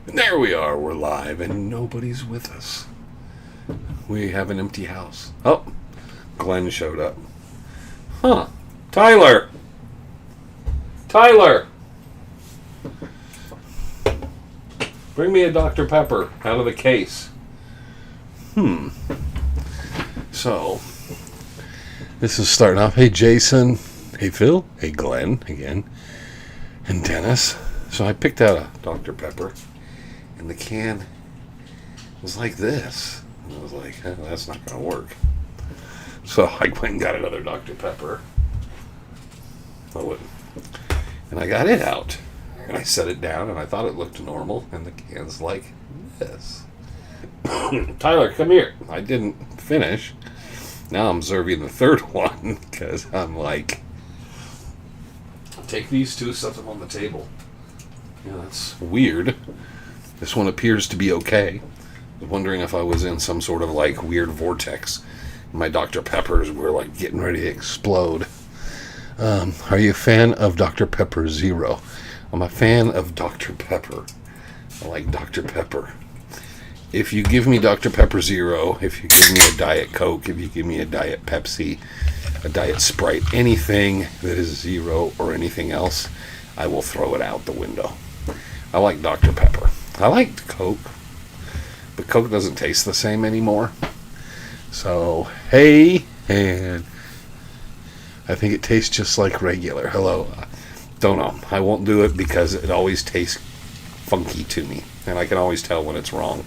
And there we are, we're live, and nobody's with us. We have an empty house. Oh, Glenn showed up. Huh. Tyler! Tyler! Bring me a Dr. Pepper out of the case. So, this is starting off. Hey, Jason. Hey, Phil. Hey, Glenn, again. And Dennis. So I picked out a Dr. Pepper, and the can was like this. And I was like, that's not going to work. So I went and got another Dr. Pepper. And I got it out. And I set it down, and I thought it looked normal, and the can's like this. Tyler, come here. I didn't finish. Now I'm serving the third one, because I'm like, take these two, set them on the table. Yeah, that's weird. This one appears to be okay. I was wondering if I was in some sort of like weird vortex. My Dr. Peppers were like getting ready to explode. Are you a fan of Dr. Pepper Zero? I'm a fan of Dr. Pepper. I like Dr. Pepper. If you give me Dr. Pepper Zero, if you give me a Diet Coke, if you give me a Diet Pepsi, a Diet Sprite, anything that is zero or anything else, I will throw it out the window. I like Dr. Pepper. I liked Coke, but Coke doesn't taste the same anymore. So, hey, and I think it tastes just like regular. Hello. Don't know. I won't do it because it always tastes funky to me, and I can always tell when it's wrong.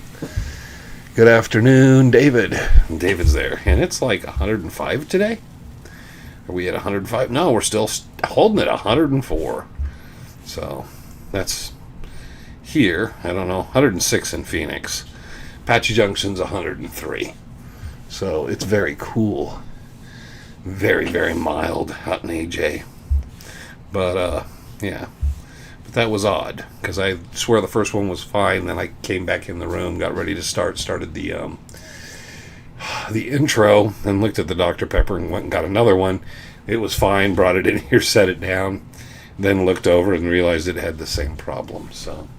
Good afternoon, David. David's there, and it's like 105 today. Are we at 105? No, we're still holding it 104. So, that's here. I don't know. 106 in Phoenix. Apache Junction's 103. So, it's very cool. Very, very mild out in AJ. But, yeah. But that was odd, because I swear the first one was fine, then I came back in the room, got ready to started the intro, and looked at the Dr. Pepper and went and got another one. It was fine, brought it in here, set it down, then looked over and realized it had the same problem. So,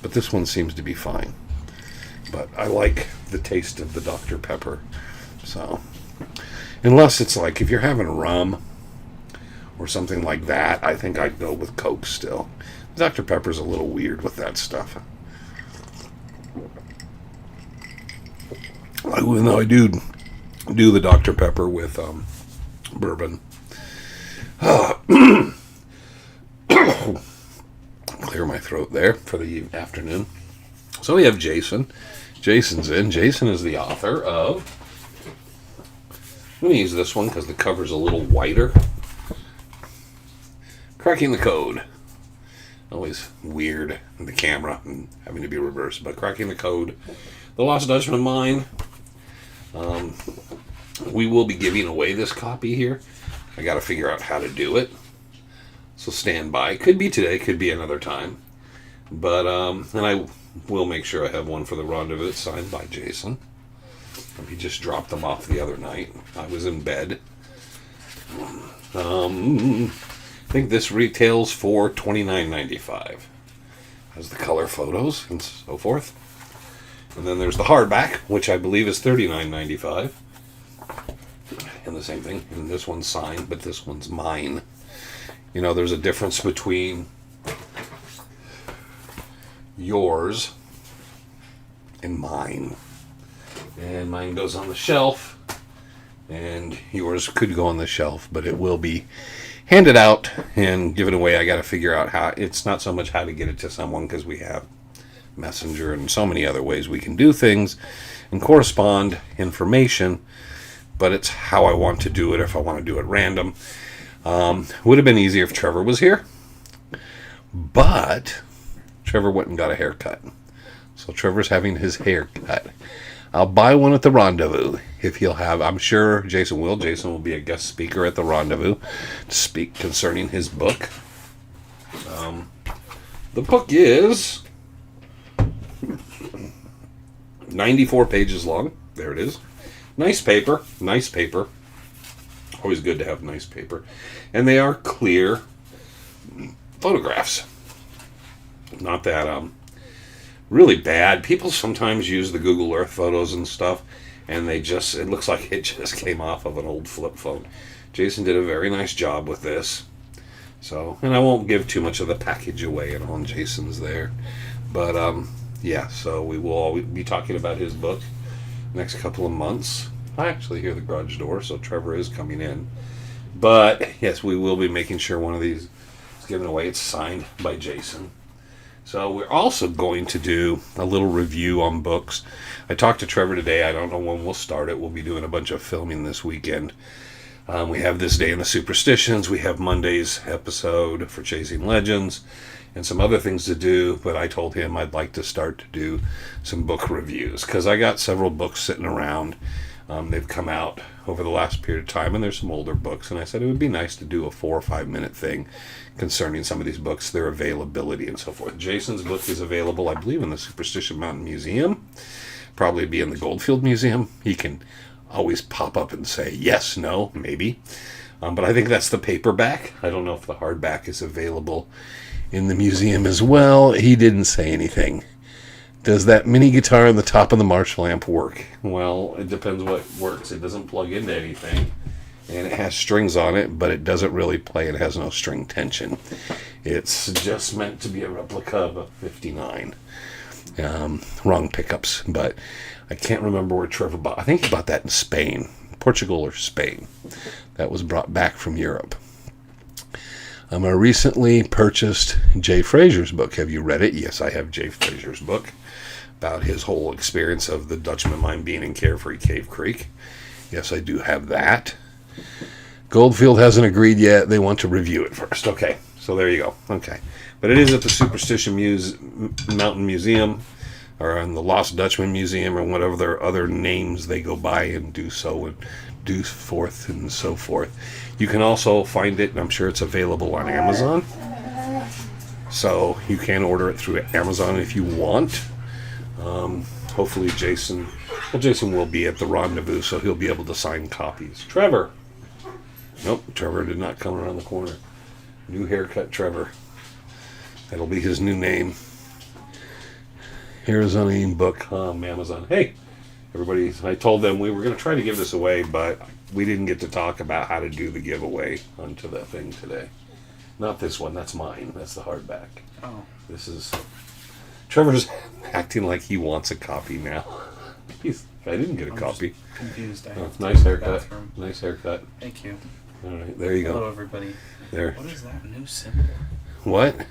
but this one seems to be fine. But I like the taste of the Dr. Pepper. So, unless it's like, if you're having rum or something like that, I think I'd go with Coke still. Dr. Pepper's a little weird with that stuff. Even though I do the Dr. Pepper with bourbon. Clear my throat there for the afternoon. So we have Jason. Jason's in. Jason is the author of... I'm going to use this one because the cover's a little wider. Cracking the Code. Always weird in the camera and having to be reversed, but Cracking the Code. The Lost Dutchman of Mine. We will be giving away this copy here. I got to figure out how to do it. So stand by. Could be today, could be another time. But, and I will make sure I have one for the Rendezvous signed by Jason. He just dropped them off the other night. I was in bed. I think this retails for $29.95. Has the color photos and so forth. And then there's the hardback, which I believe is $39.95. And the same thing. And this one's signed, but this one's mine. You know, there's a difference between yours and mine. And mine goes on the shelf, and yours could go on the shelf, but it will be handed out and given away. I got to figure out how. It's not so much how to get it to someone, because we have Messenger and so many other ways we can do things and correspond information, but it's how I want to do it. If I want to do it random, would have been easier if Trevor was here, but Trevor went and got a haircut, so Trevor's having his hair cut. I'll buy one at the Rendezvous if he'll have. I'm sure Jason will. Jason will be a guest speaker at the Rendezvous to speak concerning his book. The book is 94 pages long. There it is. Nice paper. Nice paper. Always good to have nice paper. And they are clear photographs. Not that really bad. People sometimes use the Google Earth photos and stuff, and it looks like it just came off of an old flip phone. Jason did a very nice job with this. So, and I won't give too much of the package away and on Jason's there. But, yeah, so we will always be talking about his book next couple of months. I actually hear the garage door, so Trevor is coming in. But, yes, we will be making sure one of these is given away. It's signed by Jason. So we're also going to do a little review on books. I talked to Trevor today. I don't know when we'll start it. We'll be doing a bunch of filming this weekend. We have This Day in the Superstitions. We have Monday's episode for Chasing Legends and some other things to do. But I told him I'd like to start to do some book reviews because I got several books sitting around. They've come out over the last period of time, and there's some older books. And I said it would be nice to do a 4 or 5 minute thing concerning some of these books, their availability and so forth. Jason's book is available, I believe, in the Superstition Mountain Museum. Probably be in the Goldfield Museum. He can always pop up and say yes, no, maybe. But I think that's the paperback. I don't know if the hardback is available in the museum as well. He didn't say anything. Does that mini guitar on the top of the Marshall amp work? Well, it depends what works. It doesn't plug into anything. And it has strings on it, but it doesn't really play. It has no string tension. It's just meant to be a replica of a 59. Wrong pickups, but I can't remember where Trevor bought. I think he bought that in Spain, Portugal or Spain. That was brought back from Europe. I recently purchased Jay Fraser's book. Have you read it? Yes, I have Jay Fraser's book about his whole experience of the Dutchman mine being in Carefree Cave Creek. Yes, I do have that. Goldfield hasn't agreed yet. They want to review it first. Okay, so there you go. Okay. But it is at the Superstition Mountain Museum, or in the Lost Dutchman Museum, or whatever their other names they go by and do so and do forth and so forth. You can also find it, and I'm sure it's available on Amazon. So you can order it through Amazon if you want. Hopefully Jason will be at the rendezvous, so he'll be able to sign copies. Trevor. Nope, Trevor did not come around the corner. New haircut Trevor. That'll be his new name. Arizona book on Amazon. Hey, everybody, I told them we were going to try to give this away, but we didn't get to talk about how to do the giveaway onto the thing today. Not this one, that's mine. That's the hardback. Oh. This is... Trevor's acting like he wants a copy now. I didn't get a copy. Confused. Nice haircut. Nice haircut. Thank you. All right, there you go. Hello, everybody. There. What is that new symbol? What?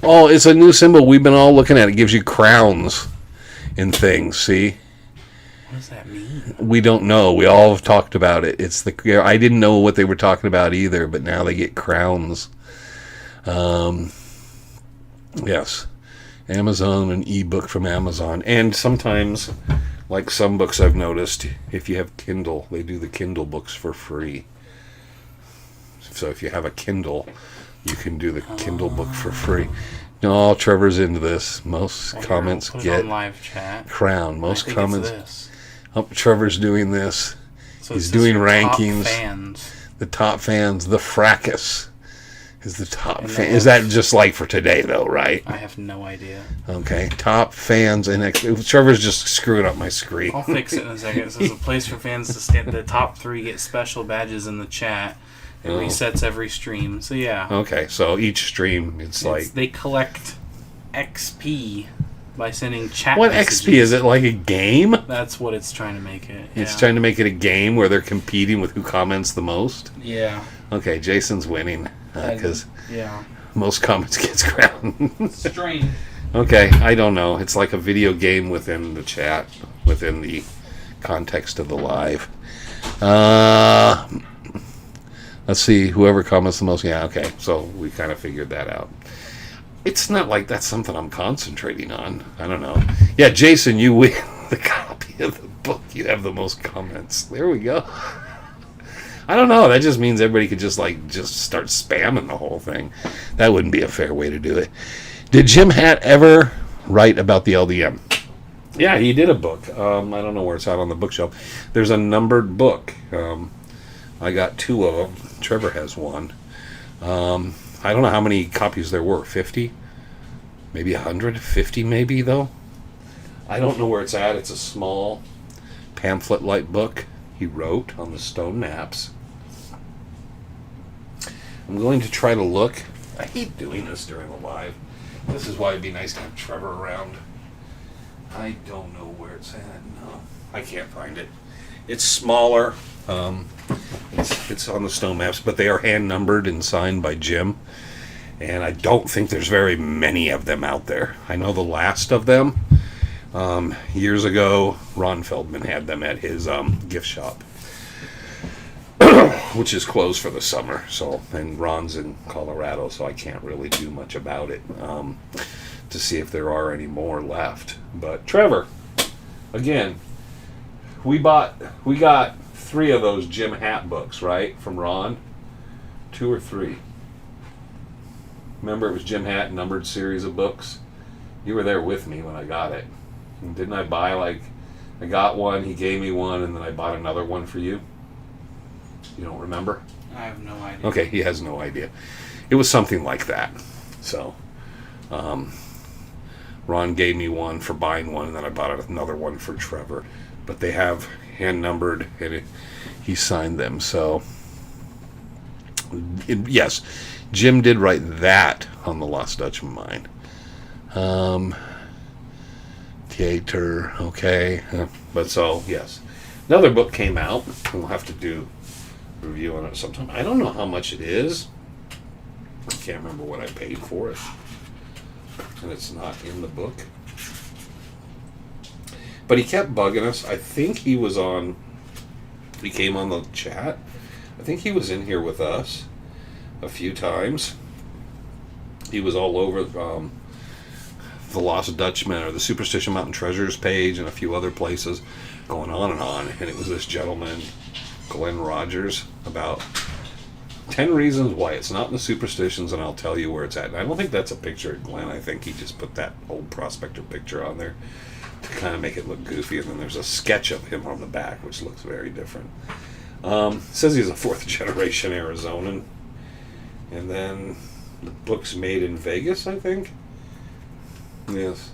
Oh, it's a new symbol. We've been all looking at it. It gives you crowns and things. See? What does that mean? We don't know. We all have talked about it. It's the. I didn't know what they were talking about either, but now they get crowns. Yes. Amazon, an ebook from Amazon. And sometimes, like some books I've noticed, if you have Kindle, they do the Kindle books for free. So if you have a Kindle, you can do the Kindle book for free. No, Trevor's into this. Most comments get live chat. Crown. Most comments. This. Oh, Trevor's doing this. So he's doing rankings. Top fans. The top fans. The fracas is the top fan. Is Is that just like for today, though, right? I have no idea. Okay. Top fans. And Trevor's just screwing up my screen. I'll fix it in a second. It says a place for fans to stand. The top 3 get special badges in the chat. It resets every stream. So, yeah. Okay. So each stream, it's like... They collect XP by sending chat What messages. XP? Is it like a game? That's what it's trying to make it. Yeah. It's trying to make it a game where they're competing with who comments the most? Yeah. Okay, Jason's winning because yeah. most comments gets crowned. Strange. Okay, I don't know. It's like a video game within the chat, within the context of the live. Let's see, whoever comments the most. Yeah, okay, so we kind of figured that out. It's not like that's something I'm concentrating on. I don't know. Yeah, Jason, you win the copy of the book. You have the most comments. There we go. I don't know. That just means everybody could just start spamming the whole thing. That wouldn't be a fair way to do it. Did Jim Hatt ever write about the LDM? Yeah, he did a book. I don't know where it's out on the bookshelf. There's a numbered book. I got 2 of them. Trevor has one. I don't know how many copies there were. 50? maybe 150 maybe, though. I don't know where it's at. It's a small pamphlet-like book he wrote on the stone maps. I'm going to try to look. I hate doing this during the live. This is why it'd be nice to have Trevor around. I don't know where it's at. No, I can't find it. It's smaller. It's on the stone maps, but they are hand numbered and signed by Jim. And I don't think there's very many of them out there. I know the last of them, years ago, Ron Feldman had them at his gift shop, which is closed for the summer. So, and Ron's in Colorado, so I can't really do much about it to see if there are any more left. But Trevor, again, we got 3 of those Jim Hat books, right, from Ron? 2 or 3. Remember, it was Jim Hat numbered series of books. You were there with me when I got it. And didn't I buy I got one, he gave me one, and then I bought another one for you? You don't remember? I have no idea. Okay, he has no idea. It was something like that. So, Ron gave me one for buying one, and then I bought another one for Trevor. But they have hand numbered, and he signed them. So, yes, Jim did write that on the Lost Dutchman Mine. Theater, okay. But so, yes. Another book came out, and we'll have to do a review on it sometime. I don't know how much it is. I can't remember what I paid for it. And it's not in the book. But he kept bugging us. I think he came on the chat. I think he was in here with us a few times. He was all over the Lost Dutchman or the Superstition Mountain Treasures page and a few other places, going on. And it was this gentleman, Glenn Rogers, about 10 reasons why it's not in the Superstitions, and I'll tell you where it's at. And I don't think that's a picture of Glenn. I think he just put that old prospector picture on there to kind of make it look goofy, and then there's a sketch of him on the back, which looks very different. Says he's a 4th generation Arizonan, and then the book's made in Vegas, I think. Yes.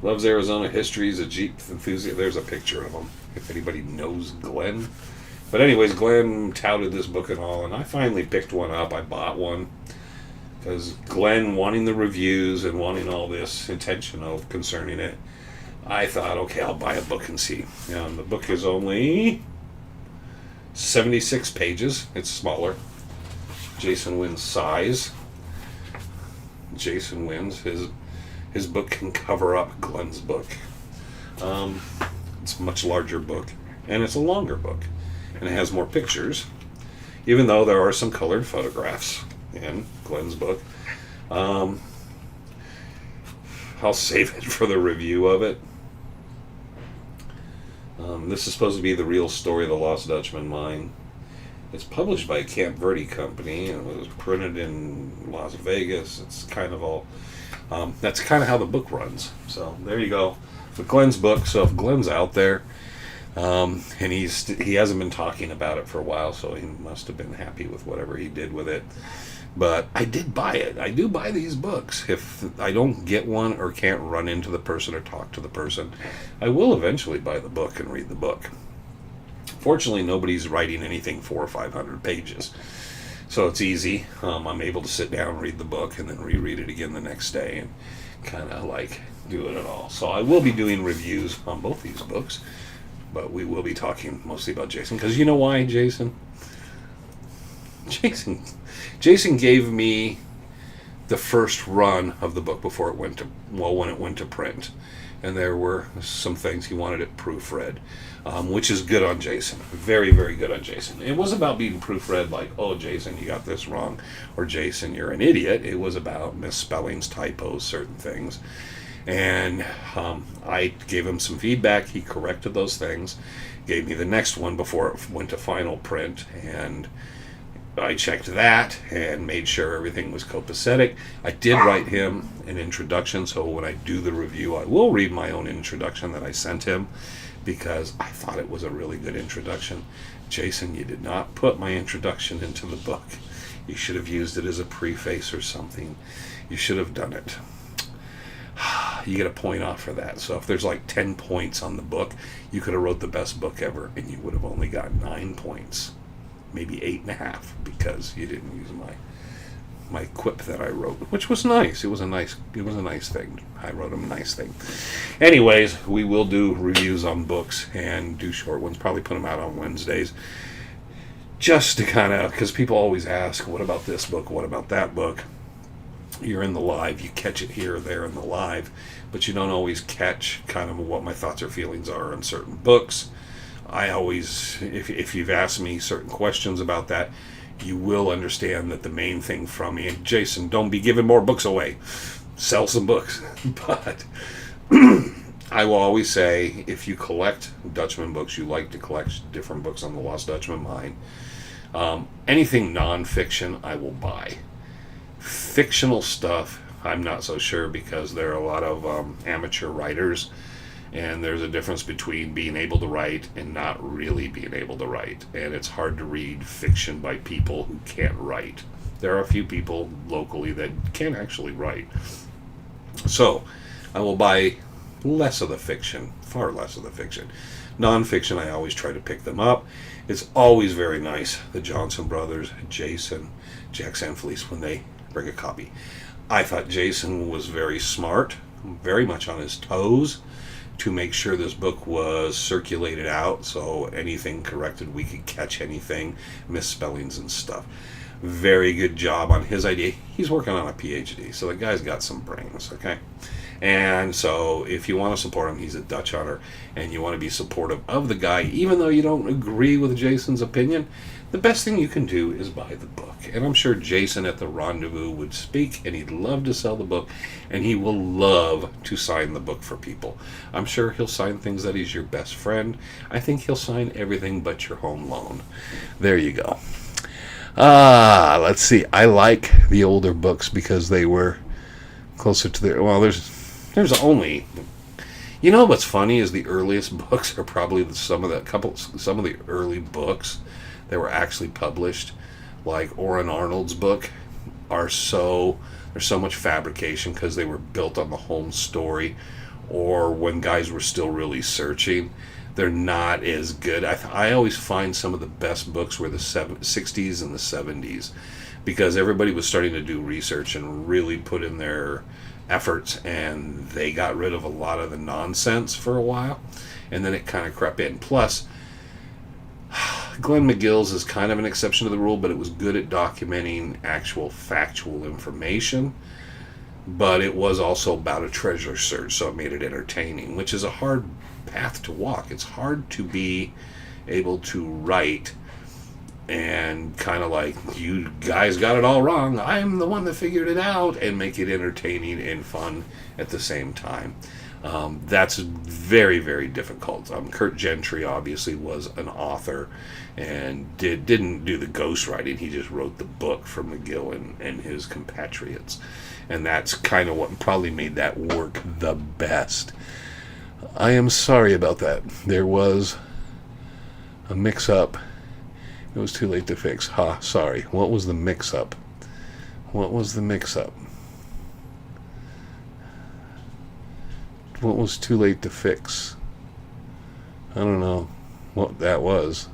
Loves Arizona history. He's a Jeep enthusiast. There's a picture of him, if anybody knows Glenn. But anyways, Glenn touted this book and all, and I finally picked one up. I bought one because Glenn wanting the reviews and wanting all this attention concerning it, I thought, okay, I'll buy a book and see. The book is only 76 pages. It's smaller. Jason wins size. Jason wins. His book can cover up Glenn's book. It's a much larger book, and it's a longer book, and it has more pictures, even though there are some colored photographs in Glenn's book. I'll save it for the review of it. This is supposed to be the real story of the Lost Dutchman Mine. It's published by Camp Verde Company, and it was printed in Las Vegas. It's kind of all... that's kind of how the book runs. So there you go. But Glenn's book, so if Glenn's out there, and he hasn't been talking about it for a while, so he must have been happy with whatever he did with it. But I did buy it. I do buy these books. If I don't get one or can't run into the person or talk to the person, I will eventually buy the book and read the book. Fortunately, nobody's writing anything 400 or 500 pages. So it's easy. I'm able to sit down, read the book, and then reread it again the next day and kind of do it at all. So I will be doing reviews on both these books, but we will be talking mostly about Jason. Because you know why, Jason? Jason gave me the first run of the book before it went to, when it went to print. And there were some things he wanted it proofread, which is good on Jason. Very, very good on Jason. It was about being proofread like, oh, Jason, you got this wrong, or Jason, you're an idiot. It was about misspellings, typos, certain things. And I gave him some feedback. He corrected those things, gave me the next one before it went to final print, and I checked that and made sure everything was copacetic. I did write him an introduction, so when I do the review, I will read my own introduction that I sent him, because I thought it was a really good introduction. Jason, you did not put my introduction into the book. You should have used it as a preface or something. You should have done it. you get a point off for that. So if there's like 10 points on the book, you could have wrote the best book ever, and you would have only got 9 points, maybe 8.5, because you didn't use my quip that I wrote, which was nice. It was a nice thing. I wrote a nice thing. Anyways, we will do reviews on books and do short ones. Probably put them out on Wednesdays, just to kind of, because people always ask, what about this book? What about that book? You're in the live, you catch it here or there in the live, but you don't always catch kind of what my thoughts or feelings are on certain books. I always, if you've asked me certain questions about that, you will understand that the main thing from me, and Jason, don't be giving more books away. Sell some books. But I will always say, if you collect Dutchman books, you like to collect different books on the Lost Dutchman mind, anything non-fiction I will buy. Fictional stuff, I'm not so sure, because there are a lot of amateur writers, and there's a difference between being able to write and not really being able to write. And it's hard to read fiction by people who can't write. There are a few people locally that can actually write. So I will buy less of the fiction, far less of the fiction. Non-fiction, I always try to pick them up. It's always very nice, the Johnson brothers, Jason, Jack Sanfelice, when they bring a copy. I thought Jason was very smart, very much on his toes, to make sure this book was circulated out, so anything corrected, we could catch anything, misspellings and stuff. Very good job on his idea. He's working on a PhD, so the guy's got some brains, okay? And so if you want to support him, he's a Dutch hunter, and you want to be supportive of the guy, even though you don't agree with Jason's opinion, the best thing you can do is buy the book. And I'm sure Jason at the Rendezvous would speak, and he'd love to sell the book, and he will love to sign the book for people. I'm sure he'll sign things that he's your best friend. I think he'll sign everything but your home loan. There you go. Let's see. I like the older books because they were closer to the... Well, there's only... You know what's funny is the earliest books are probably some of the early books that were actually published, like Orrin Arnold's book, there's so much fabrication because they were built on the home story, or when guys were still really searching. They're not as good. I always find some of the best books were the 60s and the 70s, because everybody was starting to do research and really put in their efforts, and they got rid of a lot of the nonsense for a while, and then it kind of crept in. Plus, Glenn McGill's is kind of an exception to the rule, but it was good at documenting actual factual information, but it was also about a treasure search, so it made it entertaining, which is a hard path to walk. It's hard to be able to write and kind of like, you guys got it all wrong, I'm the one that figured it out, and make it entertaining and fun at the same time. That's very, very difficult. Kurt Gentry obviously was an author and didn't do the ghostwriting. He just wrote the book for McGill and his compatriots. And that's kind of what probably made that work the best. I am sorry about that. There was a mix-up. It was too late to fix. Sorry. What was the mix-up? What was the mix-up? What was too late to fix? I don't know what that was.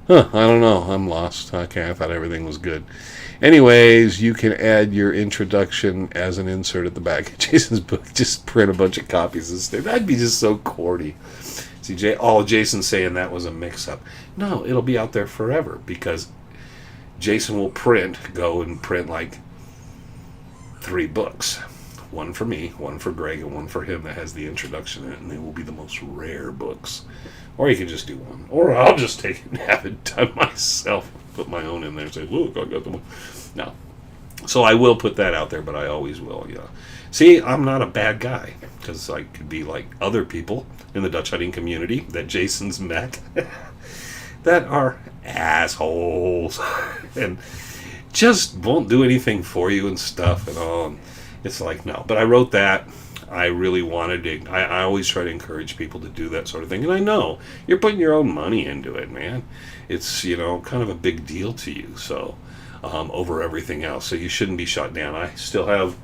I don't know. I'm lost. Okay, I thought everything was good. Anyways, you can add your introduction as an insert at the back of Jason's book. Just print a bunch of copies instead. That'd be just so corny. See, Jason's saying that was a mix-up. No, it'll be out there forever, because Jason will go and print like 3 books. One for me, one for Greg, and one for him that has the introduction in it, and they will be the most rare books. Or you can just do one. Or I'll just take it and have it done myself. Put my own in there and say, look, I got the one. No. So I will put that out there, but I always will, yeah. See, I'm not a bad guy, because I could be like other people in the Dutch hunting community that Jason's met that are assholes and just won't do anything for you and stuff and all. And it's like, no. But I wrote that. I really wanted to. I always try to encourage people to do that sort of thing. And I know you're putting your own money into it, man. It's, kind of a big deal to you. So, over everything else. So you shouldn't be shut down. I still have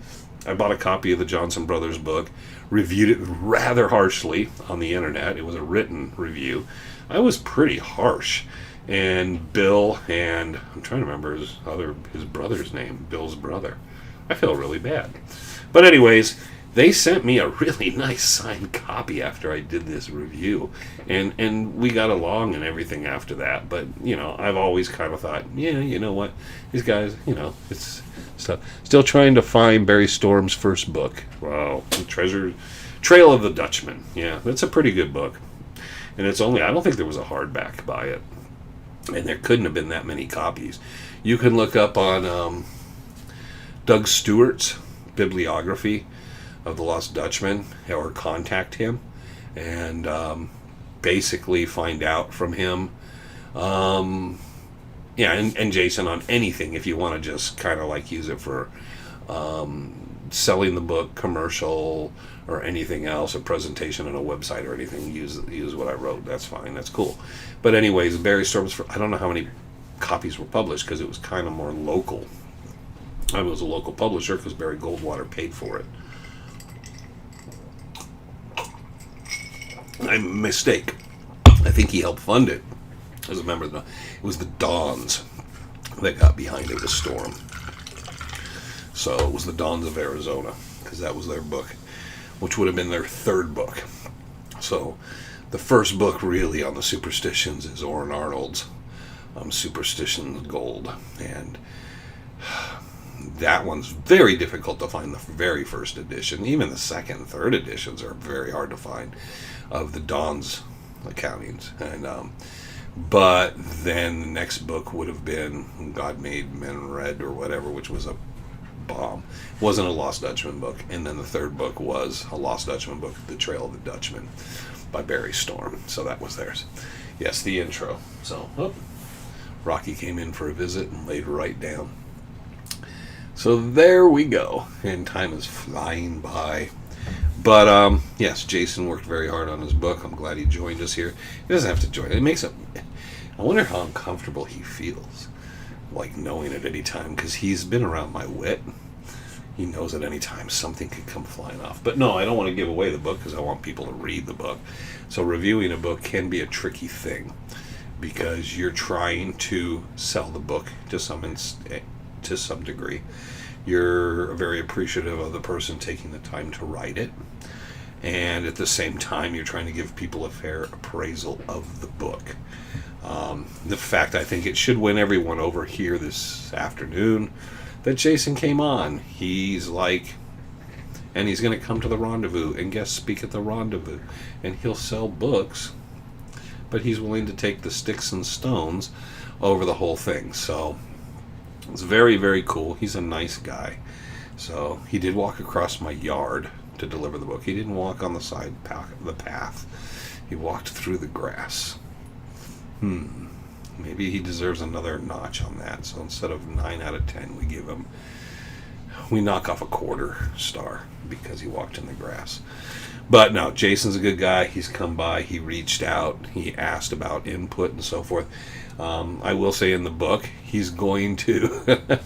I bought a copy of the Johnson Brothers book, reviewed it rather harshly on the internet. It was a written review. I was pretty harsh. And Bill and I'm trying to remember his brother's name, Bill's brother. I feel really bad. But anyways, they sent me a really nice signed copy after I did this review. And we got along and everything after that. But, I've always kind of thought, yeah, you know what? These guys, it's stuff. Still trying to find Barry Storm's first book. Wow. Trail of the Dutchman. Yeah, that's a pretty good book. And I don't think there was a hardback by it. And there couldn't have been that many copies. You can look up on Doug Stewart's bibliography of The Lost Dutchman, or contact him and basically find out from him. And Jason on anything if you want to just kind of like use it for selling the book, commercial, or anything else, a presentation on a website or anything, use what I wrote. That's fine. That's cool. But anyways, Barry Storm's, I don't know how many copies were published because it was kind of more local. I was a local publisher because Barry Goldwater paid for it. Mistake. I think he helped fund it. As a member of it was the Dons that got behind it with Storm. So it was the Dons of Arizona because that was their book, which would have been their third book. So the first book really on the Superstitions is Orrin Arnold's Superstition Gold. And that one's very difficult to find, the very first edition. Even the second and third editions are very hard to find of the Don's accountings. And but then the next book would have been God Made Men Red or whatever, which was a bomb. It wasn't a Lost Dutchman book. And then the third book was a Lost Dutchman book, The Trail of the Dutchman by Barry Storm. So that was theirs. Yes, the intro. So Rocky came in for a visit and laid right down. So there we go. And time is flying by. But yes, Jason worked very hard on his book. I'm glad he joined us here. He doesn't have to join. It makes him. I wonder how uncomfortable he feels, like knowing at any time, because he's been around my wit. He knows at any time something could come flying off. But no, I don't want to give away the book because I want people to read the book. So reviewing a book can be a tricky thing because you're trying to sell the book to some degree. You're very appreciative of the person taking the time to write it. And at the same time, you're trying to give people a fair appraisal of the book. The fact I think it should win everyone over here this afternoon that Jason came on. He's like, and he's going to come to the rendezvous and guest speak at the rendezvous. And he'll sell books, but he's willing to take the sticks and stones over the whole thing. So it's very, very cool. He's a nice guy. So he did walk across my yard to deliver the book. He didn't walk on the side the path. He walked through the grass. Maybe he deserves another notch on that. So instead of 9 out of 10, we knock off a quarter star because he walked in the grass. But no, Jason's a good guy. He's come by. He reached out. He asked about input and so forth. I will say in the book, he's going to...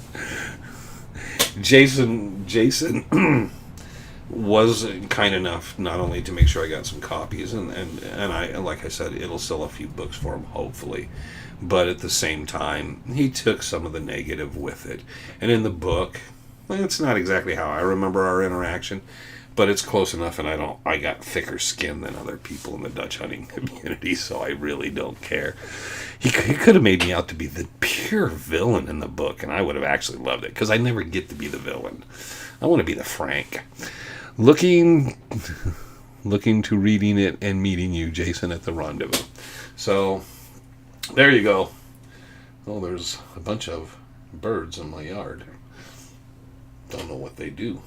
Jason was kind enough not only to make sure I got some copies, and I, like I said, it'll sell a few books for him, hopefully. But at the same time, he took some of the negative with it. And in the book, it's not exactly how I remember our interaction, but it's close enough, and I got thicker skin than other people in the Dutch hunting community, so I really don't care. He could have made me out to be the pure villain in the book, and I would have actually loved it, because I never get to be the villain. I want to be the Frank. Looking to reading it and meeting you, Jason, at the rendezvous. So, there you go. Oh, there's a bunch of birds in my yard. Don't know what they do.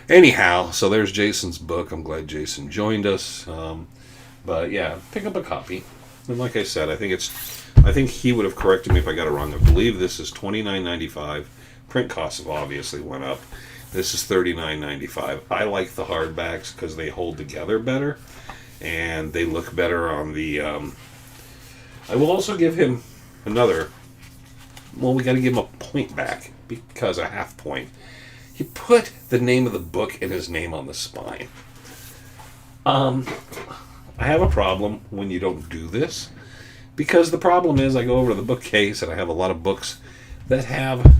Anyhow, so there's Jason's book. I'm glad Jason joined us. But yeah, pick up a copy. And like I said, I think he would have corrected me if I got it wrong. I believe this is $29.95. Print costs have obviously went up. This is $39.95. I like the hardbacks because they hold together better and they look better on the. I will also give him another. Well, we got to give him a point back because a half point. He put the name of the book and his name on the spine. I have a problem when you don't do this, because the problem is I go over to the bookcase and I have a lot of books that have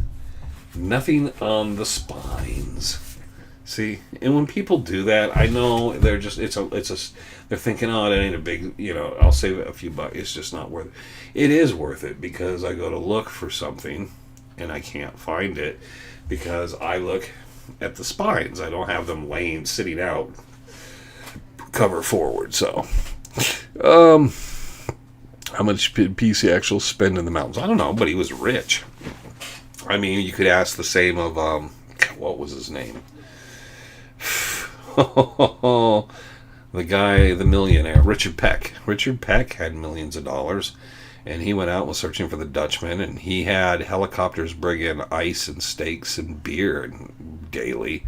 nothing on the spines. See, and when people do that, I know they're just they're thinking, oh, it ain't a big, I'll save a few bucks. It's just not worth it. It is worth it, because I go to look for something and I can't find it because I look at the spines. I don't have them sitting out cover forward. So how much did PC actual spend in the mountains? I don't know, but he was rich. I mean, you could ask the same of what was his name? The guy, the millionaire, Richard Peck. Richard Peck had millions of dollars, and he went out and was searching for the Dutchman, and he had helicopters bring in ice and steaks and beer daily.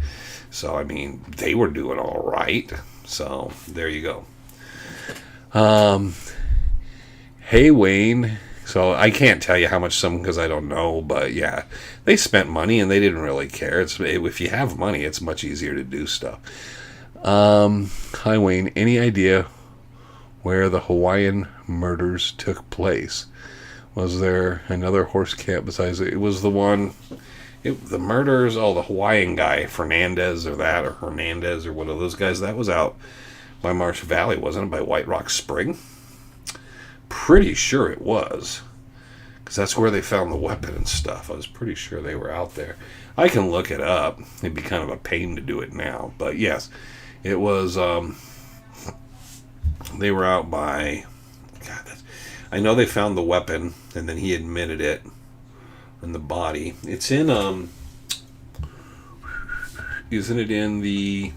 So, I mean, they were doing all right. So, there you go. Hey, Wayne. So, I can't tell you how much because I don't know, but yeah, they spent money and they didn't really care. If you have money, it's much easier to do stuff. Hi, Wayne. Any idea where the Hawaiian murders took place? Was there another horse camp besides it? It was the one, the murders, the Hawaiian guy, Hernandez or one of those guys, that was out by Marsh Valley, wasn't it? By White Rock Spring? Pretty sure it was, because that's where they found the weapon and stuff. I was pretty sure they were out there. I can look it up. It'd be kind of a pain to do it now, but yes, it was. They were out by. God, I know they found the weapon, and then he admitted it in the body. It's in. Isn't it in the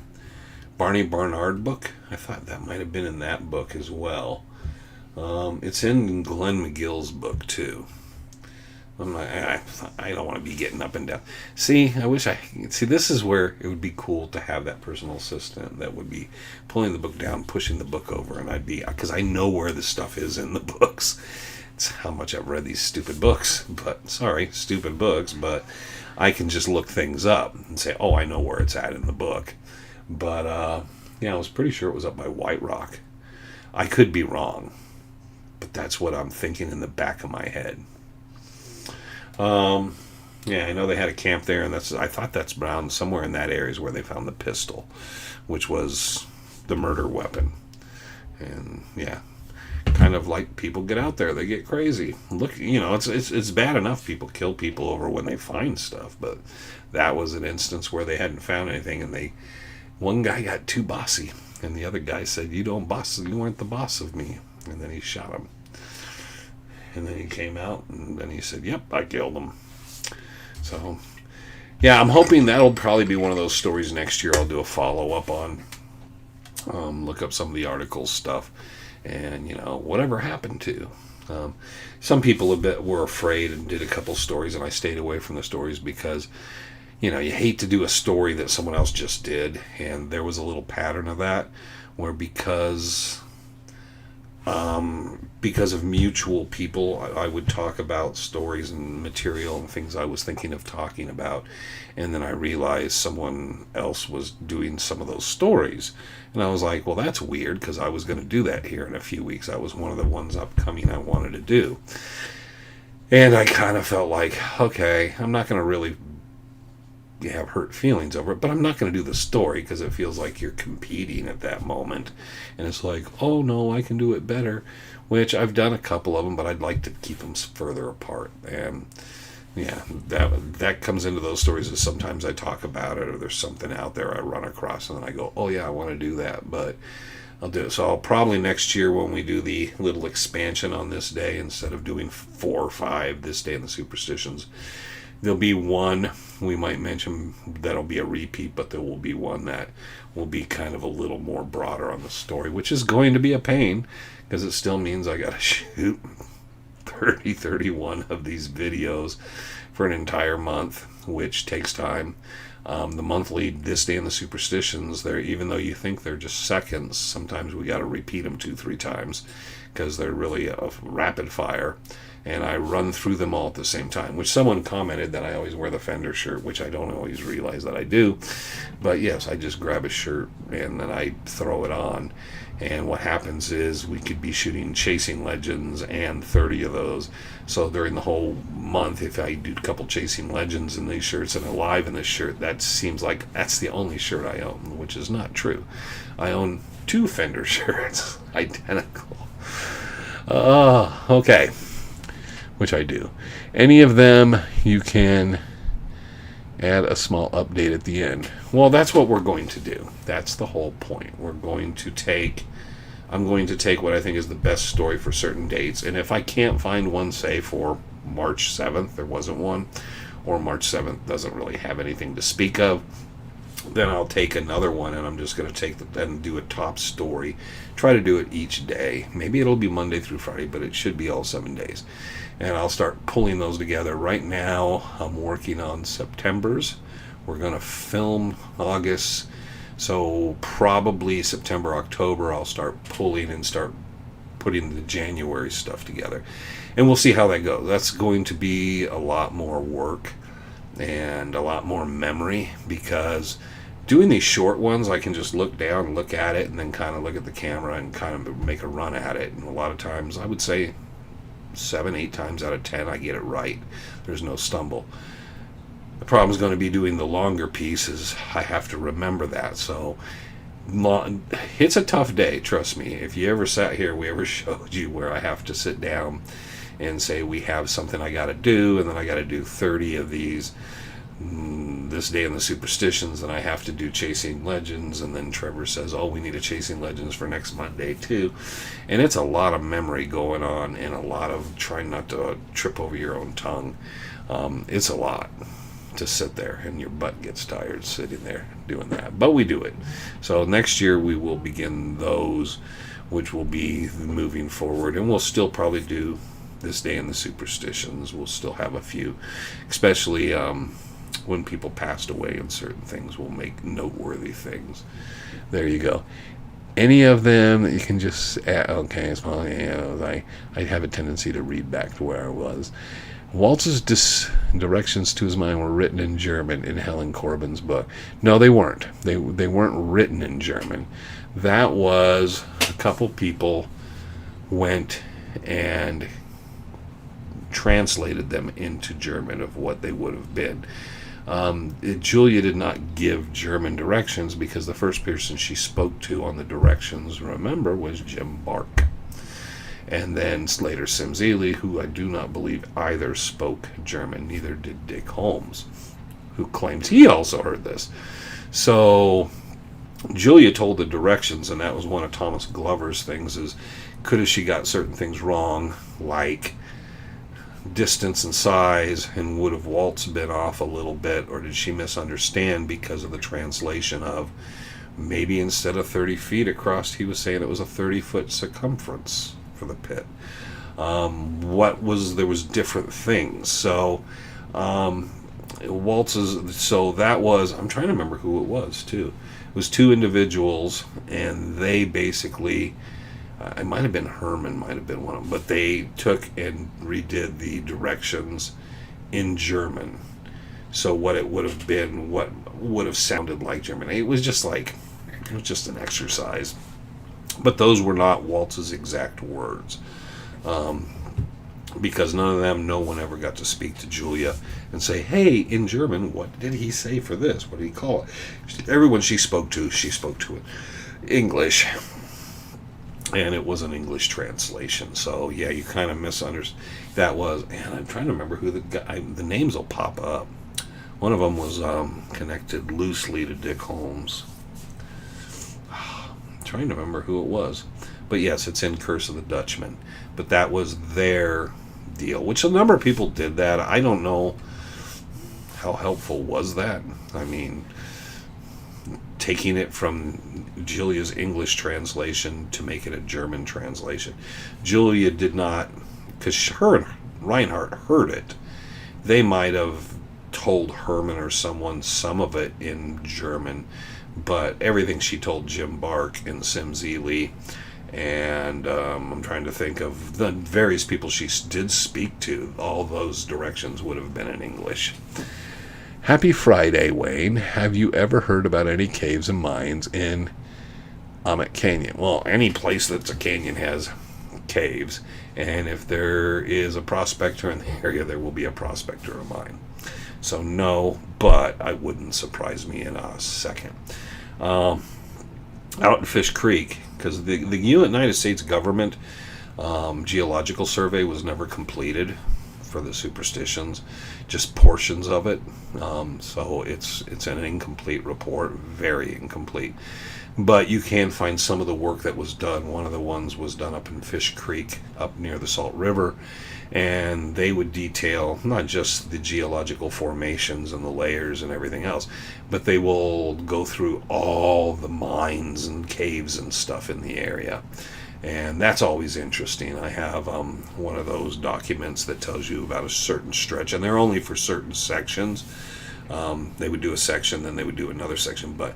Barney Barnard book? I thought that might have been in that book as well. It's in Glenn McGill's book too. I don't want to be getting up and down. See, this is where it would be cool to have that personal assistant that would be pulling the book down, pushing the book over, and because I know where the stuff is in the books. It's how much I've read these stupid books, but I can just look things up and say, oh, I know where it's at in the book. But, I was pretty sure it was up by White Rock. I could be wrong, but that's what I'm thinking in the back of my head. I know they had a camp there, and I thought that's around somewhere in that area is where they found the pistol, which was the murder weapon. And yeah, kind of like people get out there, they get crazy. Look, it's bad enough people kill people over when they find stuff, but that was an instance where they hadn't found anything, and one guy got too bossy, and the other guy said, you weren't the boss of me. And then he shot him. And then he came out, and then he said, yep, I killed him. So, yeah, I'm hoping that'll probably be one of those stories next year I'll do a follow-up on. Look up some of the articles stuff, and, whatever happened to. Some people were afraid and did a couple stories, and I stayed away from the stories because, you hate to do a story that someone else just did, and there was a little pattern of that, where because of mutual people, I would talk about stories and material and things I was thinking of talking about, and then I realized someone else was doing some of those stories, and I was like, well, that's weird, because I was going to do that here in a few weeks. That was one of the ones upcoming I wanted to do, and I kind of felt like, okay, I'm not going to really have hurt feelings over it, but I'm not going to do the story because it feels like you're competing at that moment, and it's like, oh no, I can do it better, which I've done a couple of them, but I'd like to keep them further apart. And yeah, that comes into those stories, is sometimes I talk about it, or there's something out there I run across, and then I go, oh yeah, I want to do that, but I'll do it. So I'll probably next year, when we do the little expansion on this day, instead of doing 4 or 5 this day in the Superstitions, there'll be one we might mention that'll be a repeat, but there will be one that will be kind of a little more broader on the story, which is going to be a pain, because it still means I got to shoot 31 of these videos for an entire month, which takes time. The monthly This Day in the Superstitions, even though you think they're just seconds, sometimes we got to repeat them 2-3 times because they're really a rapid fire. and I run through them all at the same time, which someone commented that I always wear the Fender shirt, which I don't always realize that I do. But yes, I just grab a shirt and then I throw it on. And what happens is we could be shooting Chasing Legends and 30 of those. So during the whole month, if I do a couple Chasing Legends in these shirts and a live in this shirt, that seems like that's the only shirt I own, which is not true. I own 2 Fender shirts, identical. Okay. Which I do. Any of them, you can add a small update at the end. Well, that's what we're going to do. That's the whole point. I'm going to take what I think is the best story for certain dates, and if I can't find one, say for March 7th, there wasn't one, or March 7th doesn't really have anything to speak of, then I'll take another one, and I'm just going to take and do a top story. Try to do it each day. Maybe it'll be Monday through Friday, but it should be all 7 days. And I'll start pulling those together. Right now, I'm working on September's. We're going to film August. So probably September, October, I'll start pulling and start putting the January stuff together. And we'll see how that goes. That's going to be a lot more work and a lot more memory, because doing these short ones, I can just look down and look at it and then kind of look at the camera and kind of make a run at it. And a lot of times, I would say 7-8 times out of 10, I get it right. There's no stumble. The problem is going to be doing the longer pieces. I have to remember that. So it's a tough day, trust me. If you ever sat here, we ever showed you where I have to sit down and say we have something I got to do, and then I got to do 30 of these this day in the Superstitions, and I have to do Chasing Legends, and then Trevor says, oh, we need a Chasing Legends for next Monday too. And it's a lot of memory going on, and a lot of trying not to trip over your own tongue. It's a lot to sit there, and your butt gets tired sitting there doing that, but we do it. So next year we will begin those, which will be moving forward, and we'll still probably do this day in the Superstitions. We'll still have a few, especially when people passed away, and certain things will make noteworthy things. There you go. Any of them that you can just add, okay, it's probably, I have a tendency to read back to where I was. Waltz's directions to his mind were written in German in Helen Corbin's book. No, they weren't. They weren't written in German. That was a couple people went and translated them into German of what they would have been. Julia did not give German directions, because the first person she spoke to on the directions, remember, was Jim Bark. And then later Sim Zealy, who I do not believe either spoke German, neither did Dick Holmes, who claims he also heard this. So Julia told the directions, and that was one of Thomas Glover's things, is could have she got certain things wrong, like distance and size, and would have Waltz been off a little bit, or did she misunderstand because of the translation of maybe instead of 30 feet across, he was saying it was a 30-foot circumference for the pit. There was different things. So Waltz's, so that was, I'm trying to remember who it was too. It was 2 individuals, and they basically, it might have been Herman, might have been one of them, but they took and redid the directions in German. So what it would have been, what would have sounded like German. It was just an exercise. But those were not Waltz's exact words. Because none of them, no one ever got to speak to Julia and say, hey, in German, what did he say for this? What did he call it? Everyone she spoke to it English. And it was an English translation. So, yeah, you kind of misunderstood. That was, and I'm trying to remember who the names will pop up. One of them was connected loosely to Dick Holmes. I'm trying to remember who it was. But yes, it's in Curse of the Dutchman. But that was their deal, which a number of people did that. I don't know how helpful was that. I mean, taking it from Julia's English translation to make it a German translation. Julia did not, because her and Reinhardt heard it. They might have told Herman or someone some of it in German, but everything she told Jim Bark and Sim Zealy And I'm trying to think of the various people she did speak to. All those directions would have been in English. Happy Friday, Wayne. Have you ever heard about any caves and mines in Amit Canyon? Well, any place that's a canyon has caves. And if there is a prospector in the area, there will be a prospector of mine. So no, but I wouldn't surprise me in a second. Out in Fish Creek, because the United States government geological survey was never completed for the Superstitions, just portions of it. So it's an incomplete report, very incomplete. But you can find some of the work that was done. One of the ones was done up in Fish Creek, up near the Salt River, and they would detail not just the geological formations and the layers and everything else, but they will go through all the mines and caves and stuff in the area. And that's always interesting. I have one of those documents that tells you about a certain stretch, and they're only for certain sections. They would do a section, then they would do another section, but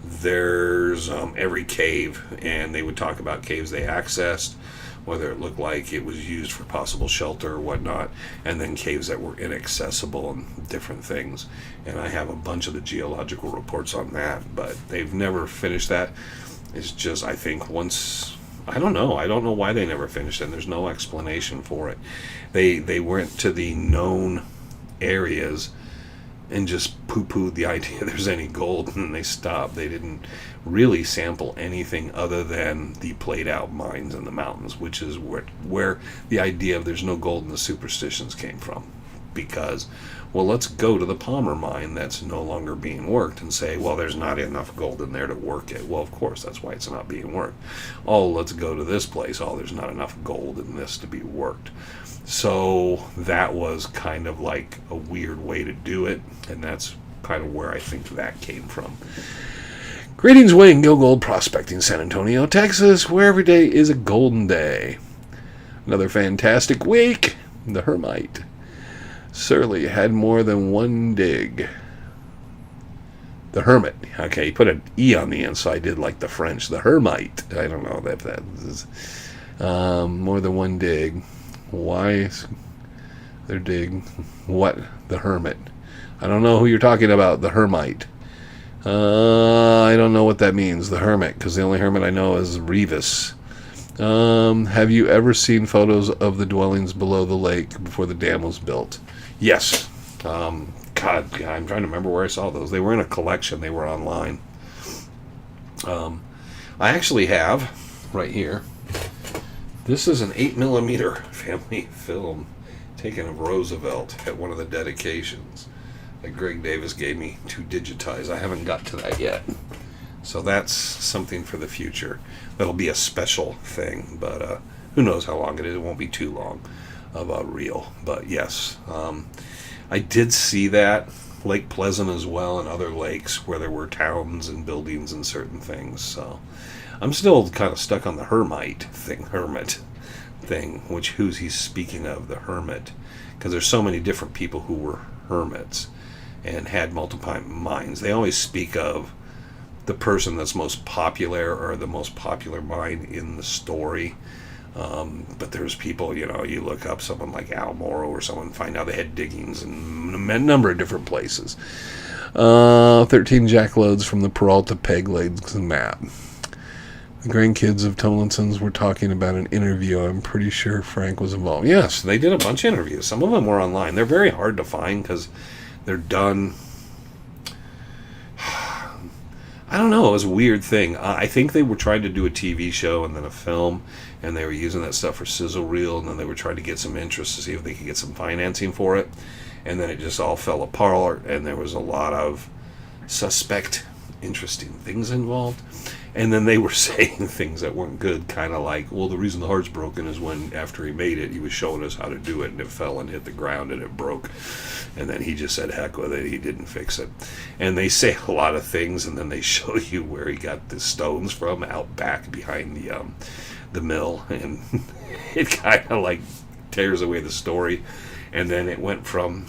there's every cave, and they would talk about caves they accessed, whether it looked like it was used for possible shelter or whatnot, and then caves that were inaccessible and different things. And I have a bunch of the geological reports on that, but they've never finished that. It's just, I think once, I don't know why they never finished it, and there's no explanation for it. They went to the known areas and just poo-pooed the idea there's any gold, and they stopped. They didn't really sample anything other than the played out mines in the mountains, which is where the idea of there's no gold in the Superstitions came from. Because, well, let's go to the Palmer mine that's no longer being worked and say, well, there's not enough gold in there to work it. Well, of course, that's why it's not being worked. Oh, let's go to this place. Oh, there's not enough gold in this to be worked. So that was kind of like a weird way to do it, and that's kind of where I think that came from. Greetings, Wayne Gill Gold Prospecting, San Antonio, Texas, where every day is a golden day. Another fantastic week. The Hermite. Surly had more than one dig. The Hermit. Okay, he put an E on the end, so I did like the French. The Hermite. I don't know if that is more than one dig. Why is their dig? What? The Hermit. I don't know who you're talking about. The Hermite. I don't know what that means. The Hermit, because the only hermit I know is Revis. Have you ever seen photos of the dwellings below the lake before the dam was built? Yes. God, I'm trying to remember where I saw those. They were in a collection. They were online. I actually have, right here, this is an 8mm family film taken of Roosevelt at one of the dedications that Greg Davis gave me to digitize. I haven't got to that yet. So that's something for the future. That'll be a special thing, but who knows how long it is. It won't be too long of a reel. But yes, I did see that. Lake Pleasant as well, and other lakes where there were towns and buildings and certain things. So I'm still kind of stuck on the hermit thing, which who's he speaking of, the hermit? Because there's so many different people who were hermits and had multiple mines. They always speak of the person that's most popular or the most popular mine in the story. But there's people, you look up someone like Al Morrow or someone, find out they had diggings in a number of different places. 13 jackloads from the Peralta Peg Legs map. The grandkids of Tomlinson's were talking about an interview. I'm pretty sure Frank was involved. Yes, they did a bunch of interviews. Some of them were online. They're very hard to find because they're done. I don't know. It was a weird thing. I think they were trying to do a TV show and then a film, and they were using that stuff for sizzle reel, and then they were trying to get some interest to see if they could get some financing for it, and then it just all fell apart, and there was a lot of suspect, interesting things involved. And then they were saying things that weren't good, kind of like, well, the reason the heart's broken is when, after he made it, he was showing us how to do it, and it fell and hit the ground, and it broke. And then he just said, heck with it, he didn't fix it. And they say a lot of things, and then they show you where he got the stones from, out back behind the mill, and it kind of like tears away the story. And then it went from,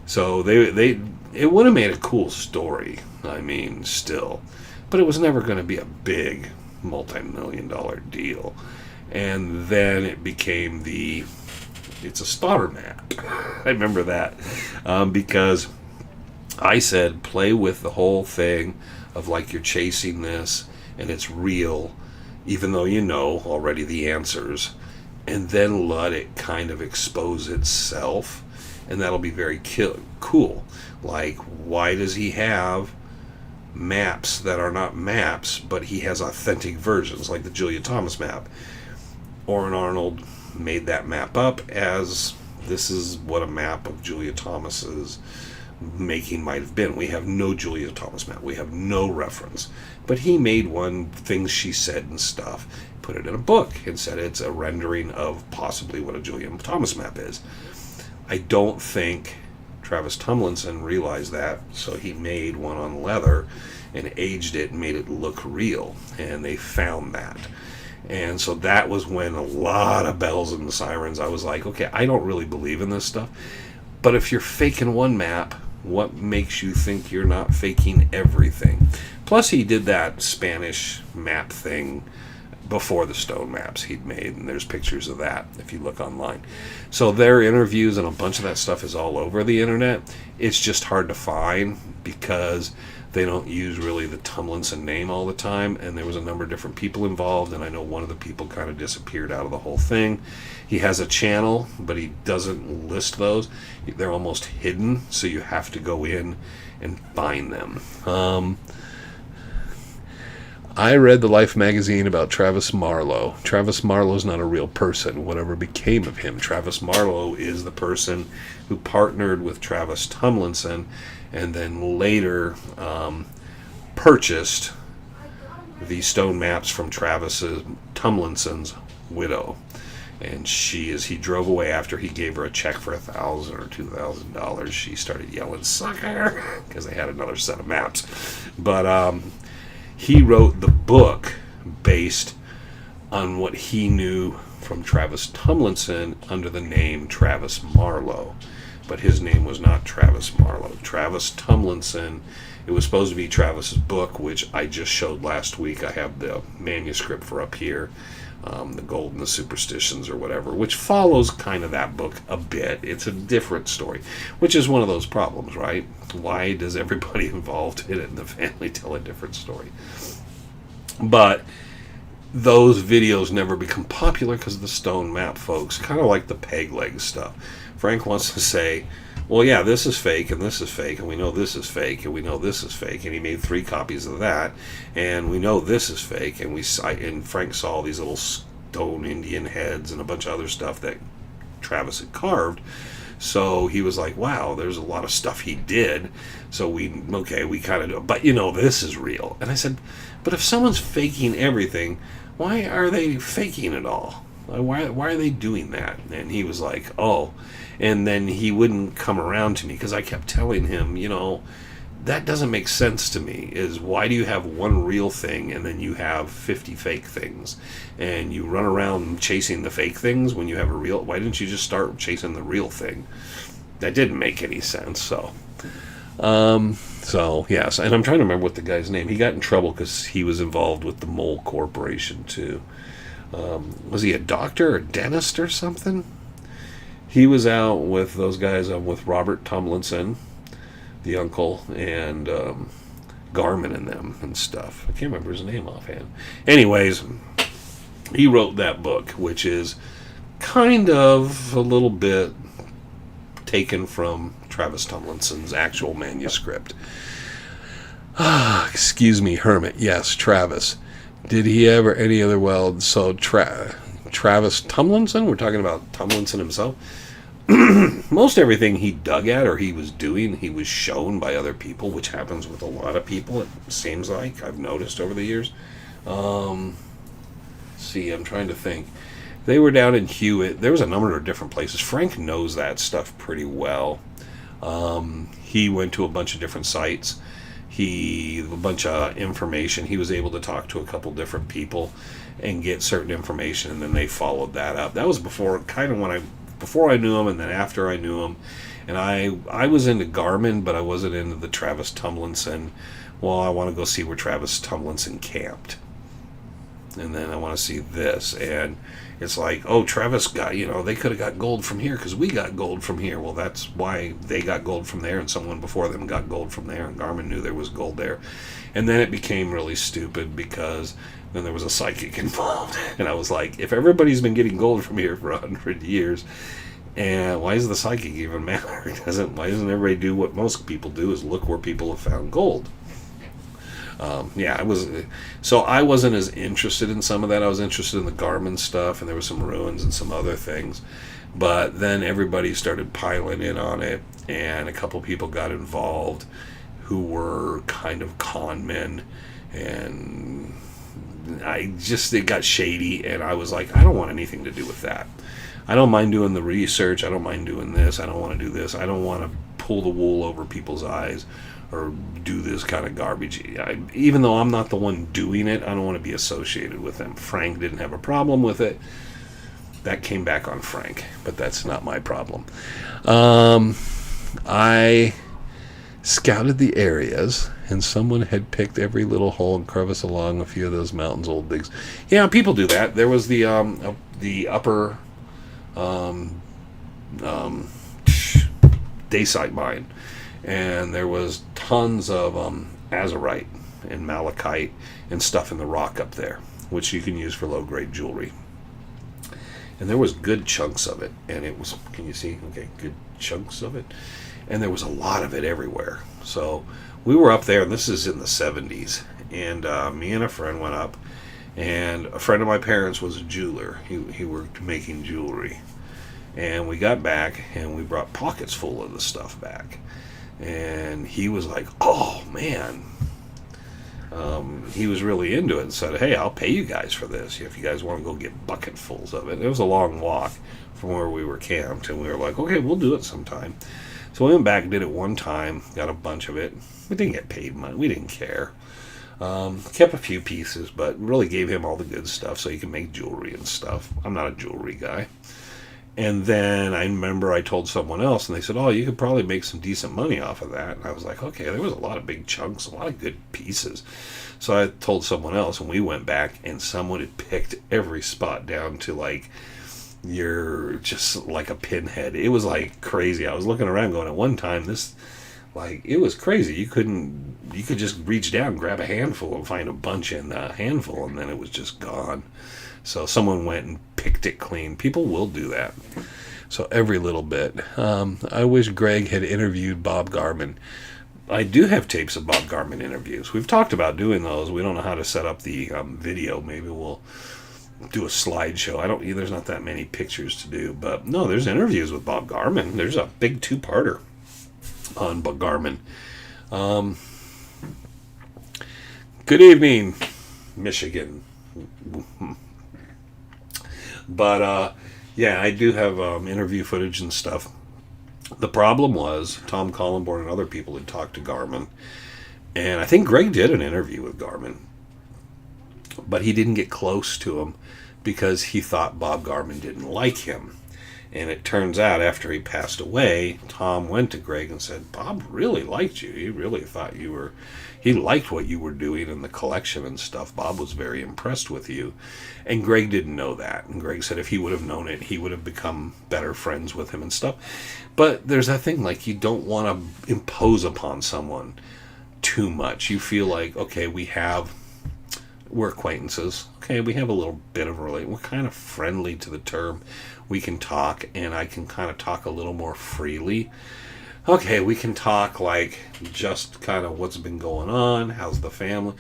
so it would have made a cool story, I mean, still. But it was never going to be a big multi-million-dollar deal. And then it became it's a star map. I remember that because I said play with the whole thing of like you're chasing this and it's real, even though you know already the answers, and then let it kind of expose itself, and that'll be very cool. Like, why does he have maps that are not maps, but he has authentic versions, like the Julia Thomas map? Orrin Arnold made that map up as this is what a map of Julia Thomas's making might have been. We have no Julia Thomas map. We have no reference. But he made one, things she said and stuff, put it in a book and said it's a rendering of possibly what a Julia Thomas map is. I don't think Travis Tomlinson realized that, so he made one on leather and aged it and made it look real, and they found that. And so that was when a lot of bells and sirens. I was like, okay, I don't really believe in this stuff, but if you're faking one map, what makes you think you're not faking everything? Plus, he did that Spanish map thing before the stone maps he'd made, and there's pictures of that if you look online. So their interviews and a bunch of that stuff is all over the internet. It's just hard to find because they don't use really the Tomlinson name all the time, and there was a number of different people involved, and I know one of the people kind of disappeared out of the whole thing. He has a channel, but he doesn't list those. They're almost hidden, so you have to go in and find them. I read the Life magazine about Travis Marlowe. Travis Marlowe's not a real person. Whatever became of him. Travis Marlowe is the person who partnered with Travis Tomlinson and then later purchased the stone maps from Travis Tomlinson's widow. And he drove away after he gave her a check for $1,000 or $2,000. She started yelling, "Sucker!" because they had another set of maps. But he wrote the book based on what he knew from Travis Tomlinson under the name Travis Marlowe. But his name was not Travis Marlowe. Travis Tomlinson, it was supposed to be Travis's book, which I just showed last week. I have the manuscript for up here, The Gold and the Superstitions or whatever, which follows kind of that book a bit. It's a different story, which is one of those problems, right? Why does everybody involved in it in the family tell a different story? But those videos never become popular because of the stone map folks, kind of like the peg leg stuff. Frank wants to say, well, yeah, this is fake, and this is fake, and we know this is fake, and we know this is fake, and he made 3 copies of that, and we know this is fake, and Frank saw these little stone Indian heads and a bunch of other stuff that Travis had carved, so he was like, wow, there's a lot of stuff he did, so we kind of, but this is real. And I said, but if someone's faking everything, why are they faking it all? Why are they doing that? And he was like, oh. And then he wouldn't come around to me because I kept telling him, that doesn't make sense to me. Is why do you have one real thing and then you have 50 fake things? And you run around chasing the fake things when you have a real... Why didn't you just start chasing the real thing? That didn't make any sense, So, yes. And I'm trying to remember what the guy's name... He got in trouble because he was involved with the Mole Corporation, too. Was he a doctor or a dentist or something? He was out with those guys, with Robert Tomlinson, the uncle, and Garmin and them and stuff. I can't remember his name offhand. Anyways, he wrote that book, which is kind of a little bit taken from Travis Tomlinson's actual manuscript. Excuse me, Hermit. Yes, Travis. Did he ever any other... Well, so Travis Tomlinson? We're talking about Tomlinson himself? Most everything he dug at or he was doing, he was shown by other people, which happens with a lot of people, it seems like. I've noticed over the years. I'm trying to think. They were down in Hewitt. There was a number of different places. Frank knows that stuff pretty well. He went to a bunch of different sites. A bunch of information. He was able to talk to a couple different people and get certain information, and then they followed that up. That was before I knew him, and then after I knew him. And I was into Garmin, but I wasn't into the Travis Tomlinson. Well, I want to go see where Travis Tomlinson camped. and then I want to see this, and it's like, oh, Travis got, they could have got gold from here because we got gold from here. Well, that's why they got gold from there, and someone before them got gold from there, and Garmin knew there was gold there. And then it became really stupid because then there was a psychic involved. And I was like, if everybody's been getting gold from here for 100 years, and why does the psychic even matter? Why doesn't everybody do what most people do, is look where people have found gold? I wasn't as interested in some of that. I was interested in the Garmin stuff, and there were some ruins and some other things. But then everybody started piling in on it, and a couple people got involved who were kind of con men, and it got shady, and I was like, I don't want anything to do with that. I don't mind doing the research. I don't mind doing this. I don't want to do this. I don't want to pull the wool over people's eyes or do this kind of garbage. Even though I'm not the one doing it, I don't want to be associated with them. Frank didn't have a problem with it. That came back on Frank, but that's not my problem. I scouted the areas, and someone had picked every little hole and crevice along a few of those mountains, old digs. Yeah, people do that. There was the upper Daysite mine, and there was tons of azurite and malachite and stuff in the rock up there, which you can use for low-grade jewelry. And there was good chunks of it, and it was, can you see? Okay, good chunks of it. And there was a lot of it everywhere. So we were up there, and this is in the 70s, and me and a friend went up, and a friend of my parents was a jeweler. He worked making jewelry. And we got back, and we brought pockets full of the stuff back. And he was like, oh, man. He was really into it and said, hey, I'll pay you guys for this if you guys want to go get bucketfuls of it. It was a long walk from where we were camped, and we were like, okay, we'll do it sometime. So we went back and did it one time, got a bunch of it. We didn't get paid money. We didn't care. Kept a few pieces, but really gave him all the good stuff so he could make jewelry and stuff. I'm not a jewelry guy. And then I remember I told someone else, and they said, oh, you could probably make some decent money off of that. And I was like, okay, there was a lot of big chunks, a lot of good pieces. So I told someone else, and we went back, and someone had picked every spot down to, like, you're just like a pinhead. It was, like, crazy. I was looking around going, at one time, it was crazy. You could just reach down, grab a handful, and find a bunch in a handful, and then it was just gone. So someone went and picked it clean. People will do that. So every little bit. I wish Greg had interviewed Bob Garmin. I do have tapes of Bob Garmin interviews. We've talked about doing those. We don't know how to set up the video. Maybe we'll do a slideshow. There's not that many pictures to do. But no, there's interviews with Bob Garmin. There's a big two-parter on Bob Garmin. Good evening, Michigan. But, yeah, I do have interview footage and stuff. The problem was Tom Collenborn and other people had talked to Garmin. And I think Greg did an interview with Garmin. But he didn't get close to him because he thought Bob Garmin didn't like him. And it turns out after he passed away, Tom went to Greg and said, Bob really liked you. He really thought he liked what you were doing in the collection and stuff. Bob was very impressed with you. And Greg didn't know that. And Greg said if he would have known it, he would have become better friends with him and stuff. But there's that thing, like, you don't want to impose upon someone too much. You feel like, okay, we're acquaintances. Okay, we have a little bit of a relationship. We're kind of friendly to the term. We can talk, and I can kind of talk a little more freely. Okay, we can talk like just kind of what's been going on, how's the family.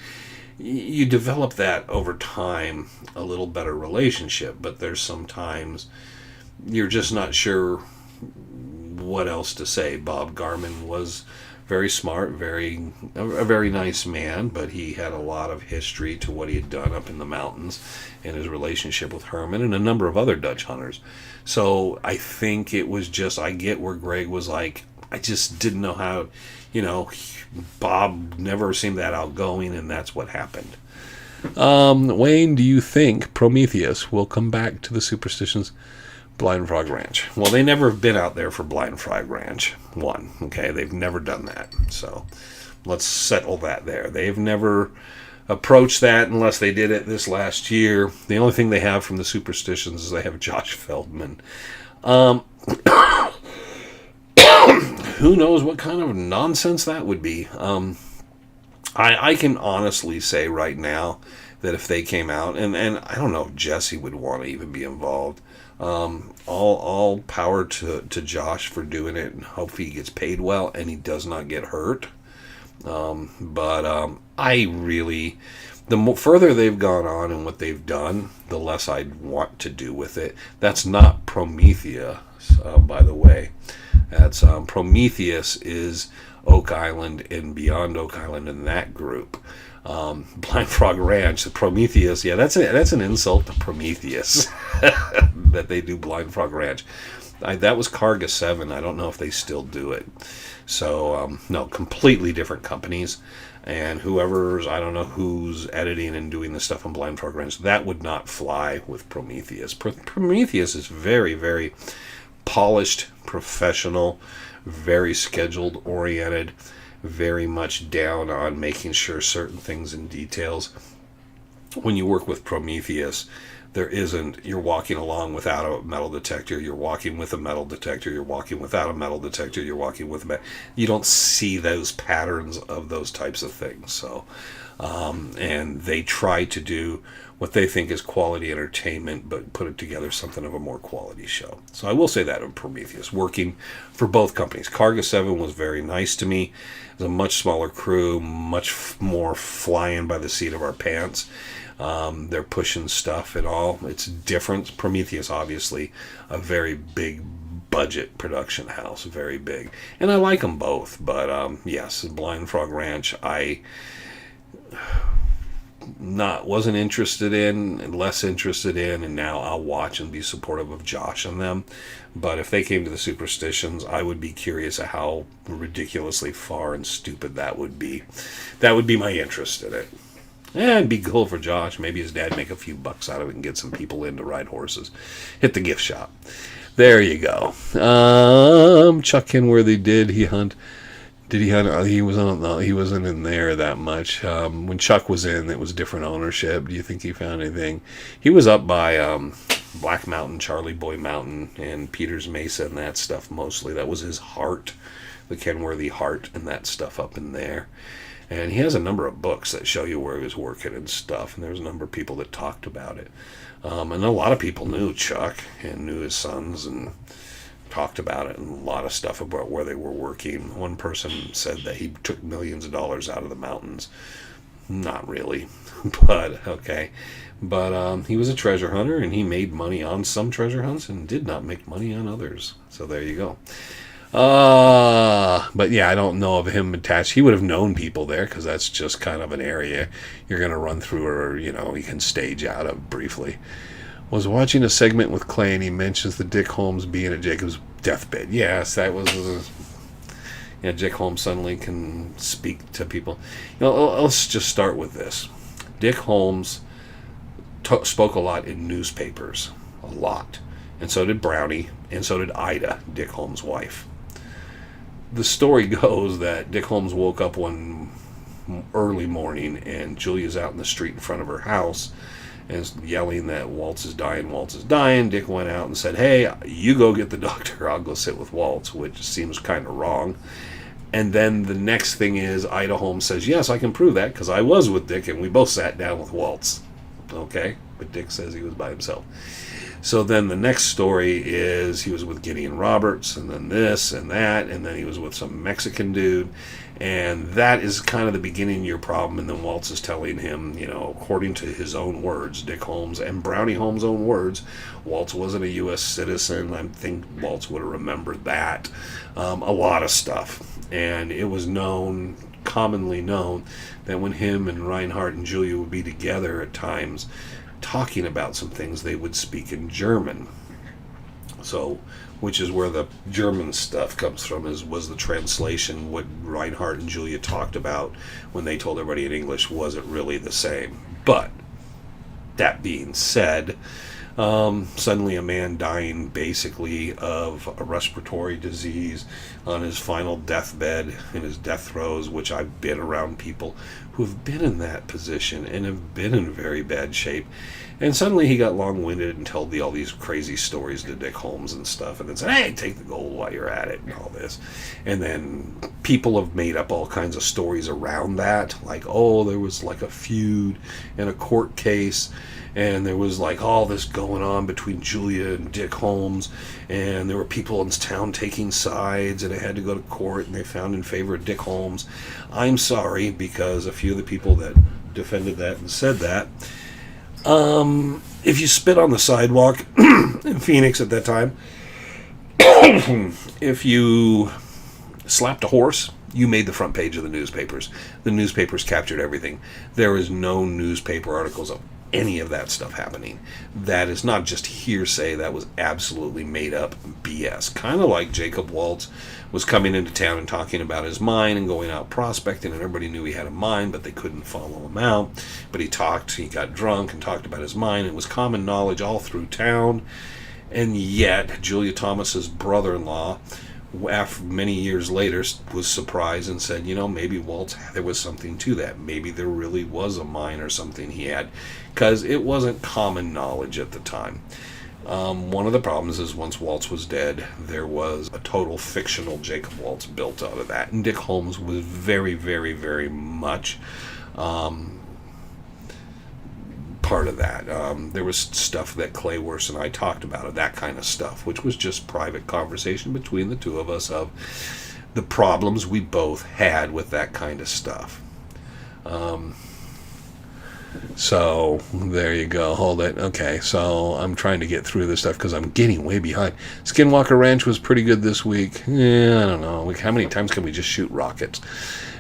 You develop that over time, a little better relationship, but there's sometimes you're just not sure what else to say. Bob Garmin was very smart, a very nice man, but he had a lot of history to what he had done up in the mountains and his relationship with Herman and a number of other Dutch hunters. So I think it was just, I get where Greg was like, I just didn't know how, Bob never seemed that outgoing, and that's what happened. Wayne, do you think Prometheus will come back to the Superstition's Blind Frog Ranch? Well, they never have been out there for Blind Frog Ranch 1. Okay, they've never done that. So let's settle that there. They've never approach that unless they did it this last year. The only thing they have from the Superstitions is they have Josh Feldman. Who knows what kind of nonsense that would be. I can honestly say right now that if they came out, and I don't know if Jesse would want to even be involved. All power to Josh for doing it, and hope he gets paid well and he does not get hurt. But I really, the further they've gone on and what they've done, the less I'd want to do with it. That's not Prometheus, by the way. That's Prometheus is Oak Island and Beyond Oak Island in that group. Blind Frog Ranch, the Prometheus, yeah, that's an insult to Prometheus that they do Blind Frog Ranch. That was Karga 7. I don't know if they still do it. So, no, completely different companies. And I don't know who's editing and doing the stuff on Blind Frog Ranch. That would not fly with Prometheus. Prometheus is very, very polished, professional, very scheduled, oriented, very much down on making sure certain things and details. When you work with Prometheus, you're walking along without a metal detector, you're walking with a metal detector, you're walking without a metal detector, you're walking with you don't see those patterns of those types of things. So, and they try to do what they think is quality entertainment, but put it together something of a more quality show. So I will say that of Prometheus, working for both companies. Karga 7 was very nice to me. It was a much smaller crew, much more flying by the seat of our pants. They're pushing stuff and all. It's different. Prometheus, obviously, a very big budget production house, very big. And I like them both, but yes, Blind Frog Ranch, I wasn't interested in, less interested in, and now I'll watch and be supportive of Josh and them. But if they came to the Superstitions, I would be curious at how ridiculously far and stupid that would be. That would be my interest in it. And it'd be cool for Josh. Maybe his dad make a few bucks out of it and get some people in to ride horses. Hit the gift shop. There you go. Chuck Kenworthy, did he hunt? He wasn't in there that much. When Chuck was in, it was different ownership. Do you think he found anything? He was up by Black Mountain, Charlie Boy Mountain, and Peters Mesa and that stuff mostly. That was his heart, the Kenworthy heart and that stuff up in there. And he has a number of books that show you where he was working and stuff. And there's a number of people that talked about it. And a lot of people knew Chuck and knew his sons and talked about it, and a lot of stuff about where they were working. One person said that he took millions of dollars out of the mountains. Not really, but okay. But he was a treasure hunter, and he made money on some treasure hunts and did not make money on others. So there you go. But yeah, I don't know of him attached. He would have known people there, because that's just kind of an area you're going to run through, or you can stage out of briefly. Was watching a segment with Clay, and he mentions the Dick Holmes being at Jacob's deathbed. Yes, that was Dick Holmes suddenly can speak to people. Let's just start with this. Dick Holmes spoke a lot in newspapers, a lot, and so did Brownie, and so did Ida, Dick Holmes' wife. The story goes that Dick Holmes woke up one early morning, and Julia's out in the street in front of her house, and yelling that Waltz is dying, Waltz is dying. Dick went out and said, hey, you go get the doctor, I'll go sit with Waltz, which seems kind of wrong. And then the next thing is Ida Holmes says, yes, I can prove that, because I was with Dick, and we both sat down with Waltz. Okay, but Dick says he was by himself. So then the next story is he was with Gideon Roberts, and then this and that, and then he was with some Mexican dude. And that is kind of the beginning of your problem. And then Waltz is telling him, according to his own words, Dick Holmes and Brownie Holmes' own words, Waltz wasn't a U.S. citizen. I think Waltz would have remembered that. A lot of stuff. And it was commonly known, that when him and Reinhardt and Julia would be together at times, talking about some things, they would speak in German. So, which is where the German stuff comes from, was the translation. What Reinhardt and Julia talked about when they told everybody in English wasn't really the same. But that being said, Suddenly a man dying basically of a respiratory disease on his final deathbed, in his death throes, which I've been around people who have been in that position and have been in very bad shape. And suddenly he got long-winded and told all these crazy stories to Dick Holmes and stuff, and then said, hey, take the gold while you're at it, and all this. And then people have made up all kinds of stories around that, like, oh, there was like a feud and a court case, and there was like all this going on between Julia and Dick Holmes, and there were people in town taking sides, and it had to go to court, and they found in favor of Dick Holmes. I'm sorry, because a few of the people that defended that and said that, if you spit on the sidewalk in Phoenix at that time, if you slapped a horse, you made the front page of the newspapers. The newspapers captured everything. There is no newspaper articles of any of that stuff happening. That is not just hearsay. That was absolutely made up BS. Kind of like Jacob Waltz was coming into town and talking about his mine and going out prospecting, and everybody knew he had a mine, but they couldn't follow him out. But he got drunk and talked about his mine. It was common knowledge all through town. And yet, Julia Thomas's brother-in-law, after many years later, was surprised and said, maybe Waltz, there was something to that. Maybe there really was a mine or something he had, because it wasn't common knowledge at the time. One of the problems is once Waltz was dead, there was a total fictional Jacob Waltz built out of that. And Dick Holmes was very, very, very much part of that. There was stuff that Clay Worse and I talked about, that kind of stuff, which was just private conversation between the two of us of the problems we both had with that kind of stuff. So there you go. Hold it. Okay, so I'm trying to get through this stuff because I'm getting way behind. Skinwalker Ranch was pretty good this week. Yeah, I don't know. How many times can we just shoot rockets?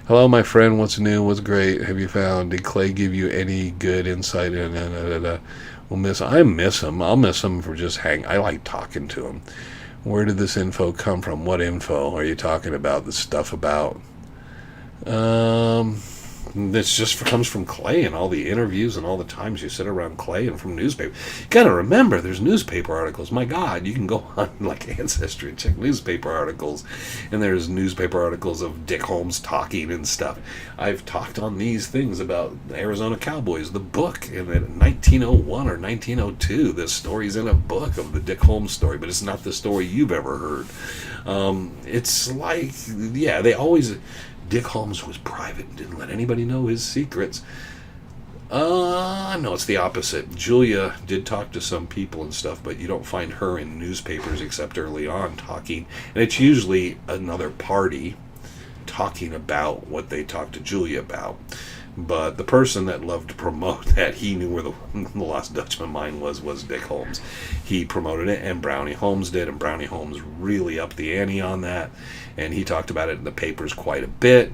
Hello, my friend. What's new? What's great? Have you found? Did Clay give you any good insight? I miss him. I'll miss him for just hang. I like talking to him. Where did this info come from? What info are you talking about? The stuff about? This just comes from Clay and all the interviews and all the times you sit around Clay and from newspaper. You gotta remember, there's newspaper articles. My God, you can go on like Ancestry and check newspaper articles, and there's newspaper articles of Dick Holmes talking and stuff. I've talked on these things about the Arizona Cowboys, the book, in 1901 or 1902. This story's in a book of the Dick Holmes story, but it's not the story you've ever heard. It's like, yeah, they always... Dick Holmes was private and didn't let anybody know his secrets. No, it's the opposite. Julia did talk to some people and stuff, but you don't find her in newspapers except early on talking. And it's usually another party talking about what they talked to Julia about. But the person that loved to promote that, he knew where the Lost Dutchman mine was Dick Holmes. He promoted it, and Brownie Holmes did, and Brownie Holmes really upped the ante on that. And he talked about it in the papers quite a bit,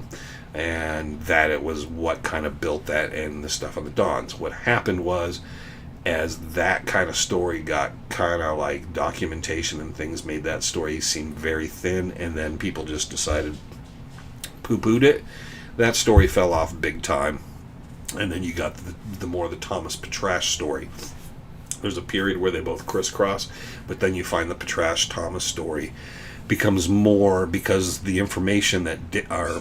and that it was what kind of built that and the stuff on the Dons. What happened was, as that kind of story got kind of like documentation and things made that story seem very thin, and then people just decided poo-pooed it, that story fell off big time. And then you got the more the Thomas Petrash story. There's a period where they both crisscross, but then you find the Petrash-Thomas story becomes more, because the information that our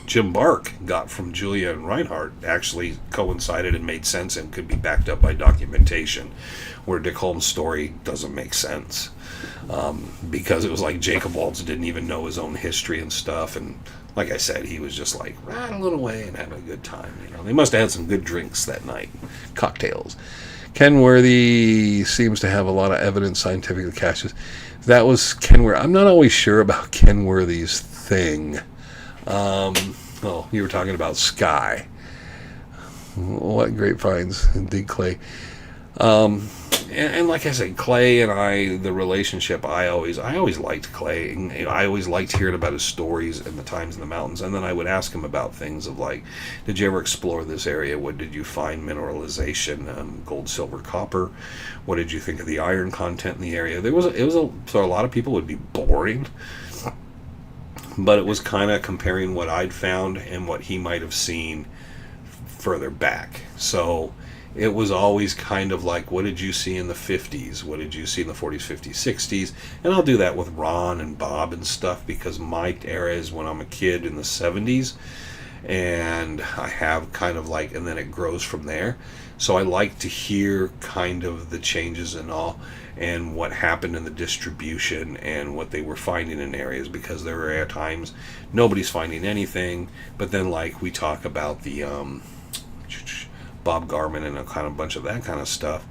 Jim Bark got from Julia and Reinhardt actually coincided and made sense and could be backed up by documentation, where Dick Holmes' story doesn't make sense. Because it was like Jacob Waltz didn't even know his own history and stuff, and like I said, he was just like rattling away and having a good time. They must have had some good drinks that night, cocktails. Kenworthy seems to have a lot of evidence scientifically caches. That was Kenworthy. I'm not always sure about Kenworthy's thing. You were talking about Sky. What great finds, indeed, Clay. And like I said, Clay and I, the relationship, I always liked Clay. And I always liked hearing about his stories and the times in the mountains. And then I would ask him about things of like, did you ever explore this area? What did you find mineralization, gold, silver, copper? What did you think of the iron content in the area? So a lot of people would be boring. But it was kind of comparing what I'd found and what he might have seen further back. So it was always kind of like, what did you see in the 50s? What did you see in the 40s, 50s, 60s? And I'll do that with Ron and Bob and stuff, because my era is when I'm a kid in the 70s. And I have kind of like, and then it grows from there. So I like to hear kind of the changes and all, and what happened in the distribution and what they were finding in areas, because there are times nobody's finding anything, but then like we talk about the Bob Garman and a kind of bunch of that kind of stuff,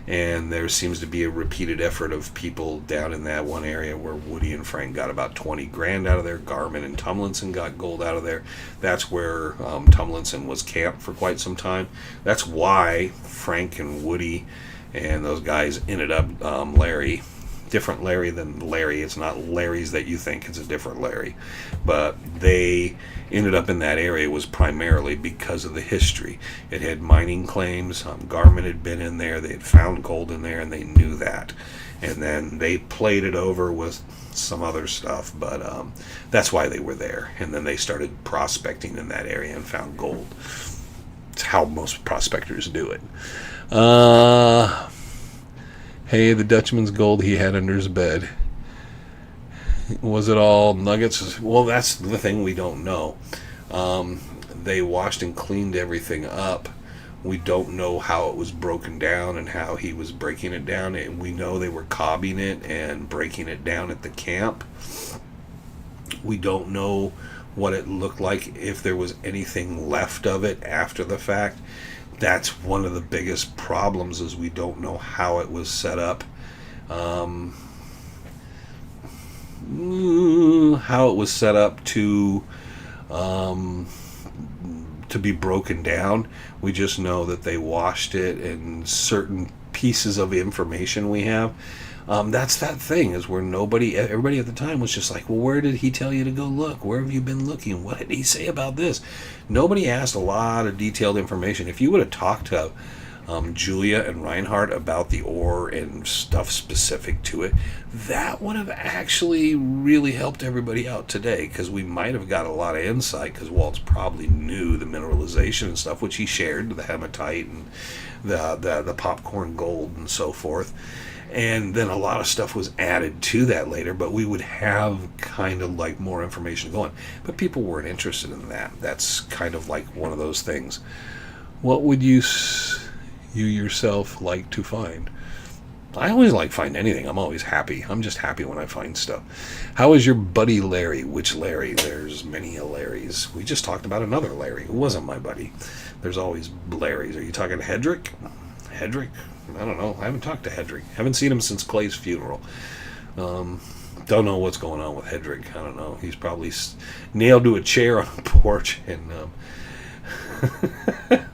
and there seems to be a repeated effort of people down in that one area where Woody and Frank got about 20 grand out of there. Garman and Tumlinson got gold out of there. That's where Tumlinson was camped for quite some time. That's why Frank and Woody and those guys ended up Larry. Different Larry than Larry. It's not Larry's that you think. It's a different Larry. But they ended up in that area was primarily because of the history. It had mining claims. Garmin had been in there. They had found gold in there, and they knew that. And then they played it over with some other stuff. But that's why they were there. And then they started prospecting in that area and found gold. It's how most prospectors do it. Hey, the Dutchman's gold he had under his bed. Was it all nuggets? Well, that's the thing we don't know. They washed and cleaned everything up. We don't know how it was broken down and how he was breaking it down. And we know they were cobbing it and breaking it down at the camp. We don't know what it looked like, if there was anything left of it after the fact. That's one of the biggest problems, is we don't know how it was set up, how it was set up to be broken down. We just know that they washed it, and certain pieces of information we have. That's that thing, is where everybody at the time was just like, well, where did he tell you to go look? Where have you been looking? What did he say about this? Nobody asked a lot of detailed information. If you would have talked to Julia and Reinhardt about the ore and stuff specific to it, that would have actually really helped everybody out today, because we might have got a lot of insight, because Waltz probably knew the mineralization and stuff, which he shared, the hematite and the popcorn gold and so forth. And then a lot of stuff was added to that later, but we would have kind of like more information going. But people weren't interested in that. That's kind of like one of those things. What would you yourself like to find? I always like find anything. I'm always happy. I'm just happy when I find stuff. How is your buddy Larry? Which Larry? There's many Larrys. We just talked about another Larry who wasn't my buddy. There's always Larrys. Are you talking Hedrick? Hedrick? I don't know. I haven't talked to Hedrick. Haven't seen him since Clay's funeral. Don't know what's going on with Hedrick. I don't know. He's probably nailed to a chair on a porch, and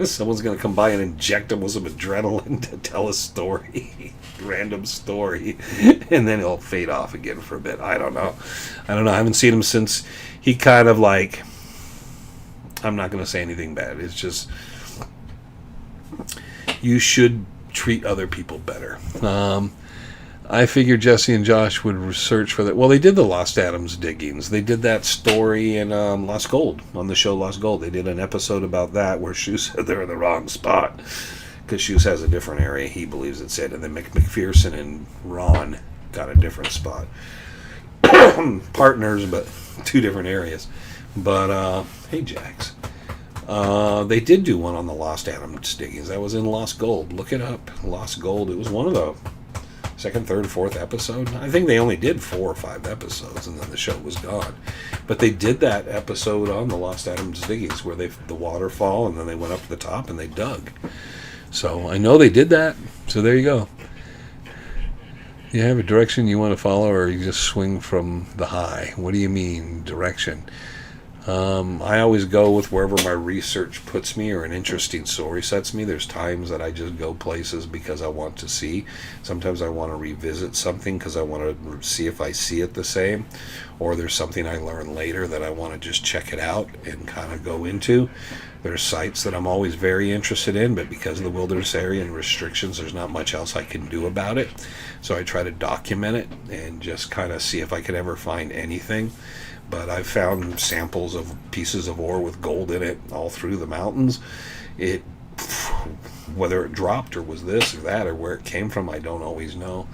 someone's going to come by and inject him with some adrenaline to tell a story. Random story. And then he'll fade off again for a bit. I don't know. I haven't seen him since he kind of like... I'm not going to say anything bad. It's just... You should treat other people better. I figured Jesse and Josh would research for that. Well, they did the Lost Adams diggings. They did that story in Lost Gold, on the show Lost Gold. They did an episode about that where Shoe said they're in the wrong spot, because Shoes has a different area he believes it's in, and then McPherson and Ron got a different spot. Partners, but two different areas. But, hey, Jax. They did do one on the Lost Adams diggings. That was in Lost Gold. Look it up. Lost Gold. It was one of the second, third, fourth episode. I think they only did 4 or 5 episodes, and then the show was gone. But they did that episode on the Lost Adams diggings where the waterfall, and then they went up to the top and they dug. So I know they did that. So there you go. You have a direction you want to follow, or you just swing from the high? What do you mean, direction? I always go with wherever my research puts me or an interesting story sets me. There's times that I just go places because I want to see. Sometimes I want to revisit something because I want to see if I see it the same. Or there's something I learn later that I want to just check it out and kind of go into. There's sites that I'm always very interested in, but because of the wilderness area and restrictions, there's not much else I can do about it. So I try to document it and just kind of see if I could ever find anything. But I've found samples of pieces of ore with gold in it all through the mountains. It whether it dropped or was this or that or where it came from, I don't always know.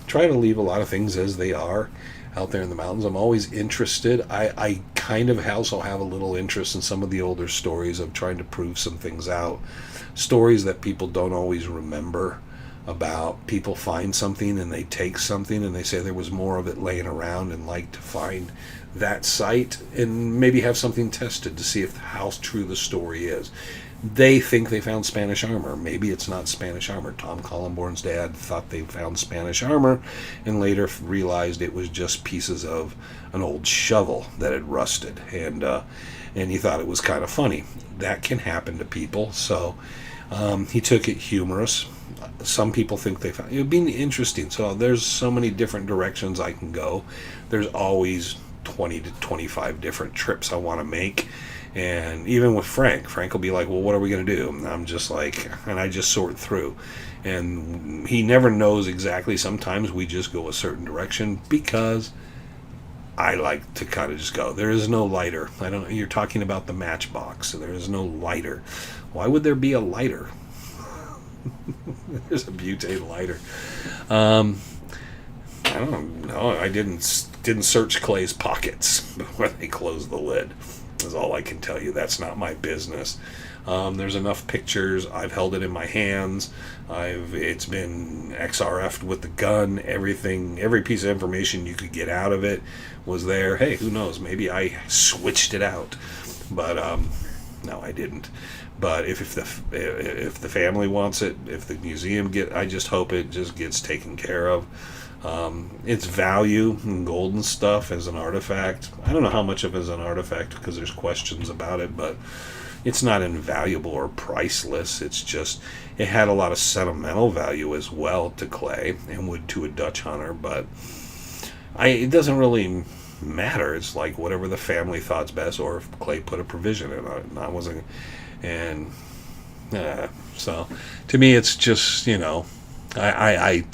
Try to leave a lot of things as they are out there in the mountains. I'm always interested. I kind of also have a little interest in some of the older stories of trying to prove some things out. Stories that people don't always remember about. People find something and they take something and they say there was more of it laying around, and like to find that site and maybe have something tested to see if how true the story is. They think they found Spanish armor. Maybe it's not Spanish armor. Tom Collenborn's dad thought they found Spanish armor and later realized it was just pieces of an old shovel that had rusted, and he thought it was kind of funny. That can happen to people, so he took it humorous. Some people think they found it would be interesting. So there's so many different directions I can go. There's always 20 to 25 different trips I want to make. And even with Frank will be like, well, what are we going to do? And I'm just like, and I just sort through. And he never knows exactly. Sometimes we just go a certain direction because I like to kind of just go. There is no lighter. I don't. You're talking about the matchbox. So there is no lighter. Why would there be a lighter? There's a butane lighter. I don't know. I didn't search Clay's pockets before they closed the lid. Is all I can tell you. That's not my business. There's enough pictures. I've held it in my hands. It's been XRF'd with the gun. Everything, every piece of information you could get out of it was there. Hey, who knows? Maybe I switched it out, but no, I didn't. But if the family wants it, if the museum I just hope it just gets taken care of. Its value in gold and stuff as an artifact, I don't know how much of it is an artifact because there's questions about it, but it's not invaluable or priceless. It's just, it had a lot of sentimental value as well to Clay and would to a Dutch hunter, but it doesn't really matter. It's like whatever the family thought's best, or if Clay put a provision in it, and I wasn't, and so to me it's just, I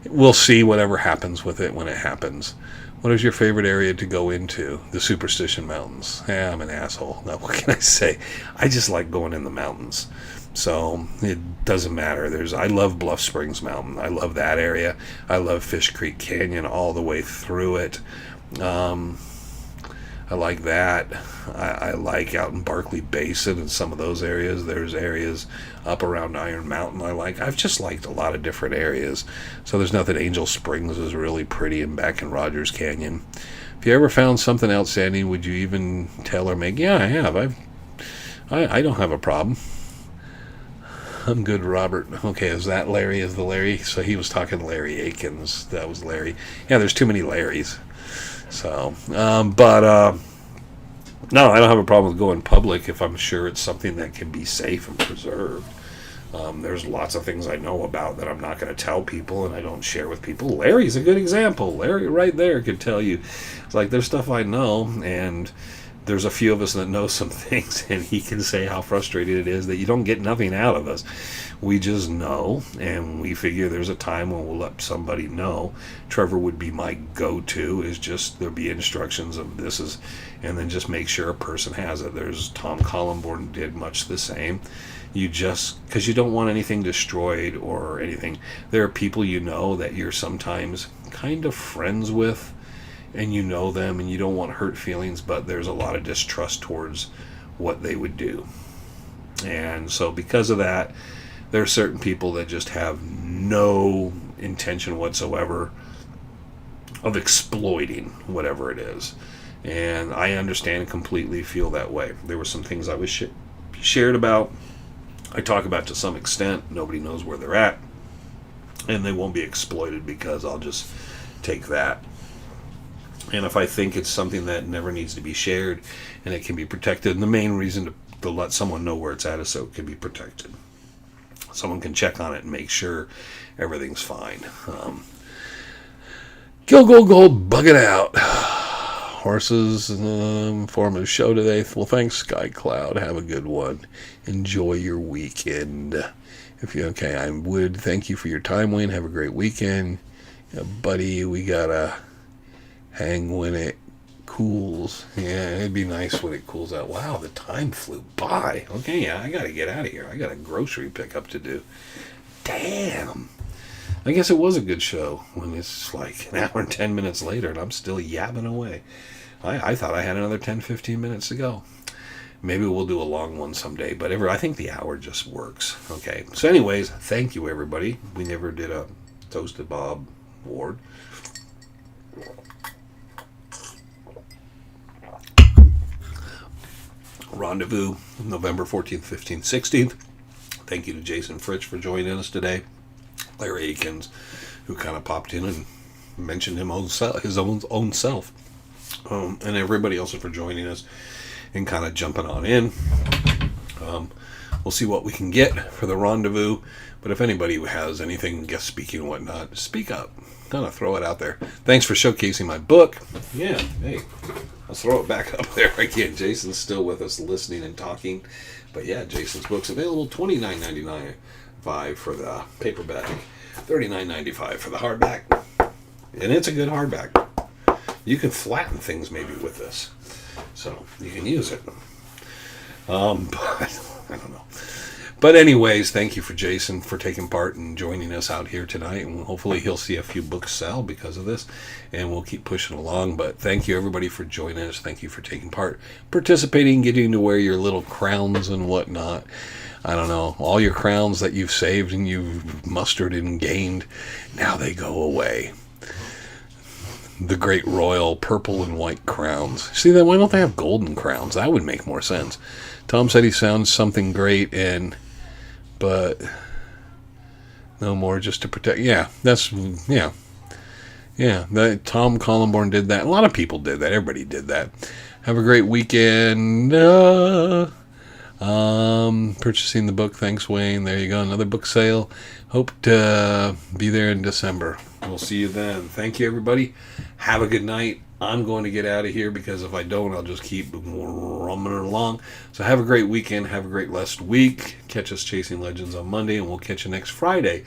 we'll see whatever happens with it when it happens. What is your favorite area to go into? The Superstition Mountains. Yeah, I'm an asshole. Now, what can I say? I just like going in the mountains. So it doesn't matter. I love Bluff Springs Mountain. I love that area. I love Fish Creek Canyon all the way through it. I like that. I like out in Barkley Basin and some of those areas. There's areas up around Iron Mountain I like. I've just liked a lot of different areas. So there's nothing. Angel Springs is really pretty, and back in Rogers Canyon. If you ever found something outstanding, would you even tell or make? Yeah, I have. I don't have a problem. I'm good, Robert. Okay, is that Larry? Is the Larry? So he was talking Larry Akins. That was Larry. Yeah, there's too many Larrys. So, no, I don't have a problem with going public if I'm sure it's something that can be safe and preserved. There's lots of things I know about that I'm not going to tell people and I don't share with people. Larry's a good example. Larry right there could tell you. It's like there's stuff I know, and there's a few of us that know some things, and he can say how frustrating it is that you don't get nothing out of us. We just know, and we figure there's a time when we'll let somebody know. Trevor would be my go-to, is just there'll be instructions of this is, and then just make sure a person has it. There's Tom Collenborn did much the same. You just, because you don't want anything destroyed or anything. There are people that you're sometimes kind of friends with, and you know them and you don't want to hurt feelings, but there's a lot of distrust towards what they would do. And so because of that, there are certain people that just have no intention whatsoever of exploiting whatever it is. And I understand and completely feel that way. There were some things I was shared about. I talk about to some extent. Nobody knows where they're at. And they won't be exploited because I'll just take that. And if I think it's something that never needs to be shared and it can be protected, and the main reason to let someone know where it's at is so it can be protected. Someone can check on it and make sure everything's fine. Go, gold, bug it out. Horses, informative show today. Well, thanks, Sky Cloud. Have a good one. Enjoy your weekend. I would thank you for your time, Wayne. Have a great weekend. Buddy, we gotta hang when it cools. Yeah, it'd be nice when it cools out. Wow, the time flew by. Okay, yeah, I gotta get out of here. I got a grocery pickup to do. Damn. I guess it was a good show when it's like an hour and 10 minutes later and I'm still yabbing away. I thought I had another 10, 15 minutes to go. Maybe we'll do a long one someday, but I think the hour just works. Okay, so anyways, thank you, everybody. We never did a Toasted Bob Ward. Rendezvous, November 14th, 15th, 16th. Thank you to Jason Fritsch for joining us today. Larry Akins, who kind of popped in and mentioned his own self. And everybody else for joining us and kind of jumping on in. We'll see what we can get for the rendezvous. But if anybody has anything, guest speaking and whatnot, speak up. Kind of throw it out there. Thanks for showcasing my book. Yeah, hey, I'll throw it back up there again. Jason's still with us listening and talking. But yeah, Jason's book's available $29.95 for the paperback, $39.95 for the hardback. And it's a good hardback. You can flatten things maybe with this. So you can use it. But I don't know. But anyways, thank you for Jason for taking part and joining us out here tonight. And hopefully he'll see a few books sell because of this. And we'll keep pushing along. But thank you, everybody, for joining us. Thank you for taking part, participating, getting to wear your little crowns and whatnot. I don't know. All your crowns that you've saved and you've mustered and gained, now they go away. The great royal purple and white crowns. See that? Why don't they have golden crowns? That would make more sense. Tom said he sounds something great, but no more just to protect. Yeah, that Tom Collenborn did that. A lot of people did that. Everybody did that. Have a great weekend. Purchasing the book. Thanks, Wayne. There you go. Another book sale. Hope to be there in December. We'll see you then. Thank you, everybody. Have a good night. I'm going to get out of here because if I don't, I'll just keep rumbling along. So have a great weekend. Have a great last week. Catch us Chasing Legends on Monday, and we'll catch you next Friday.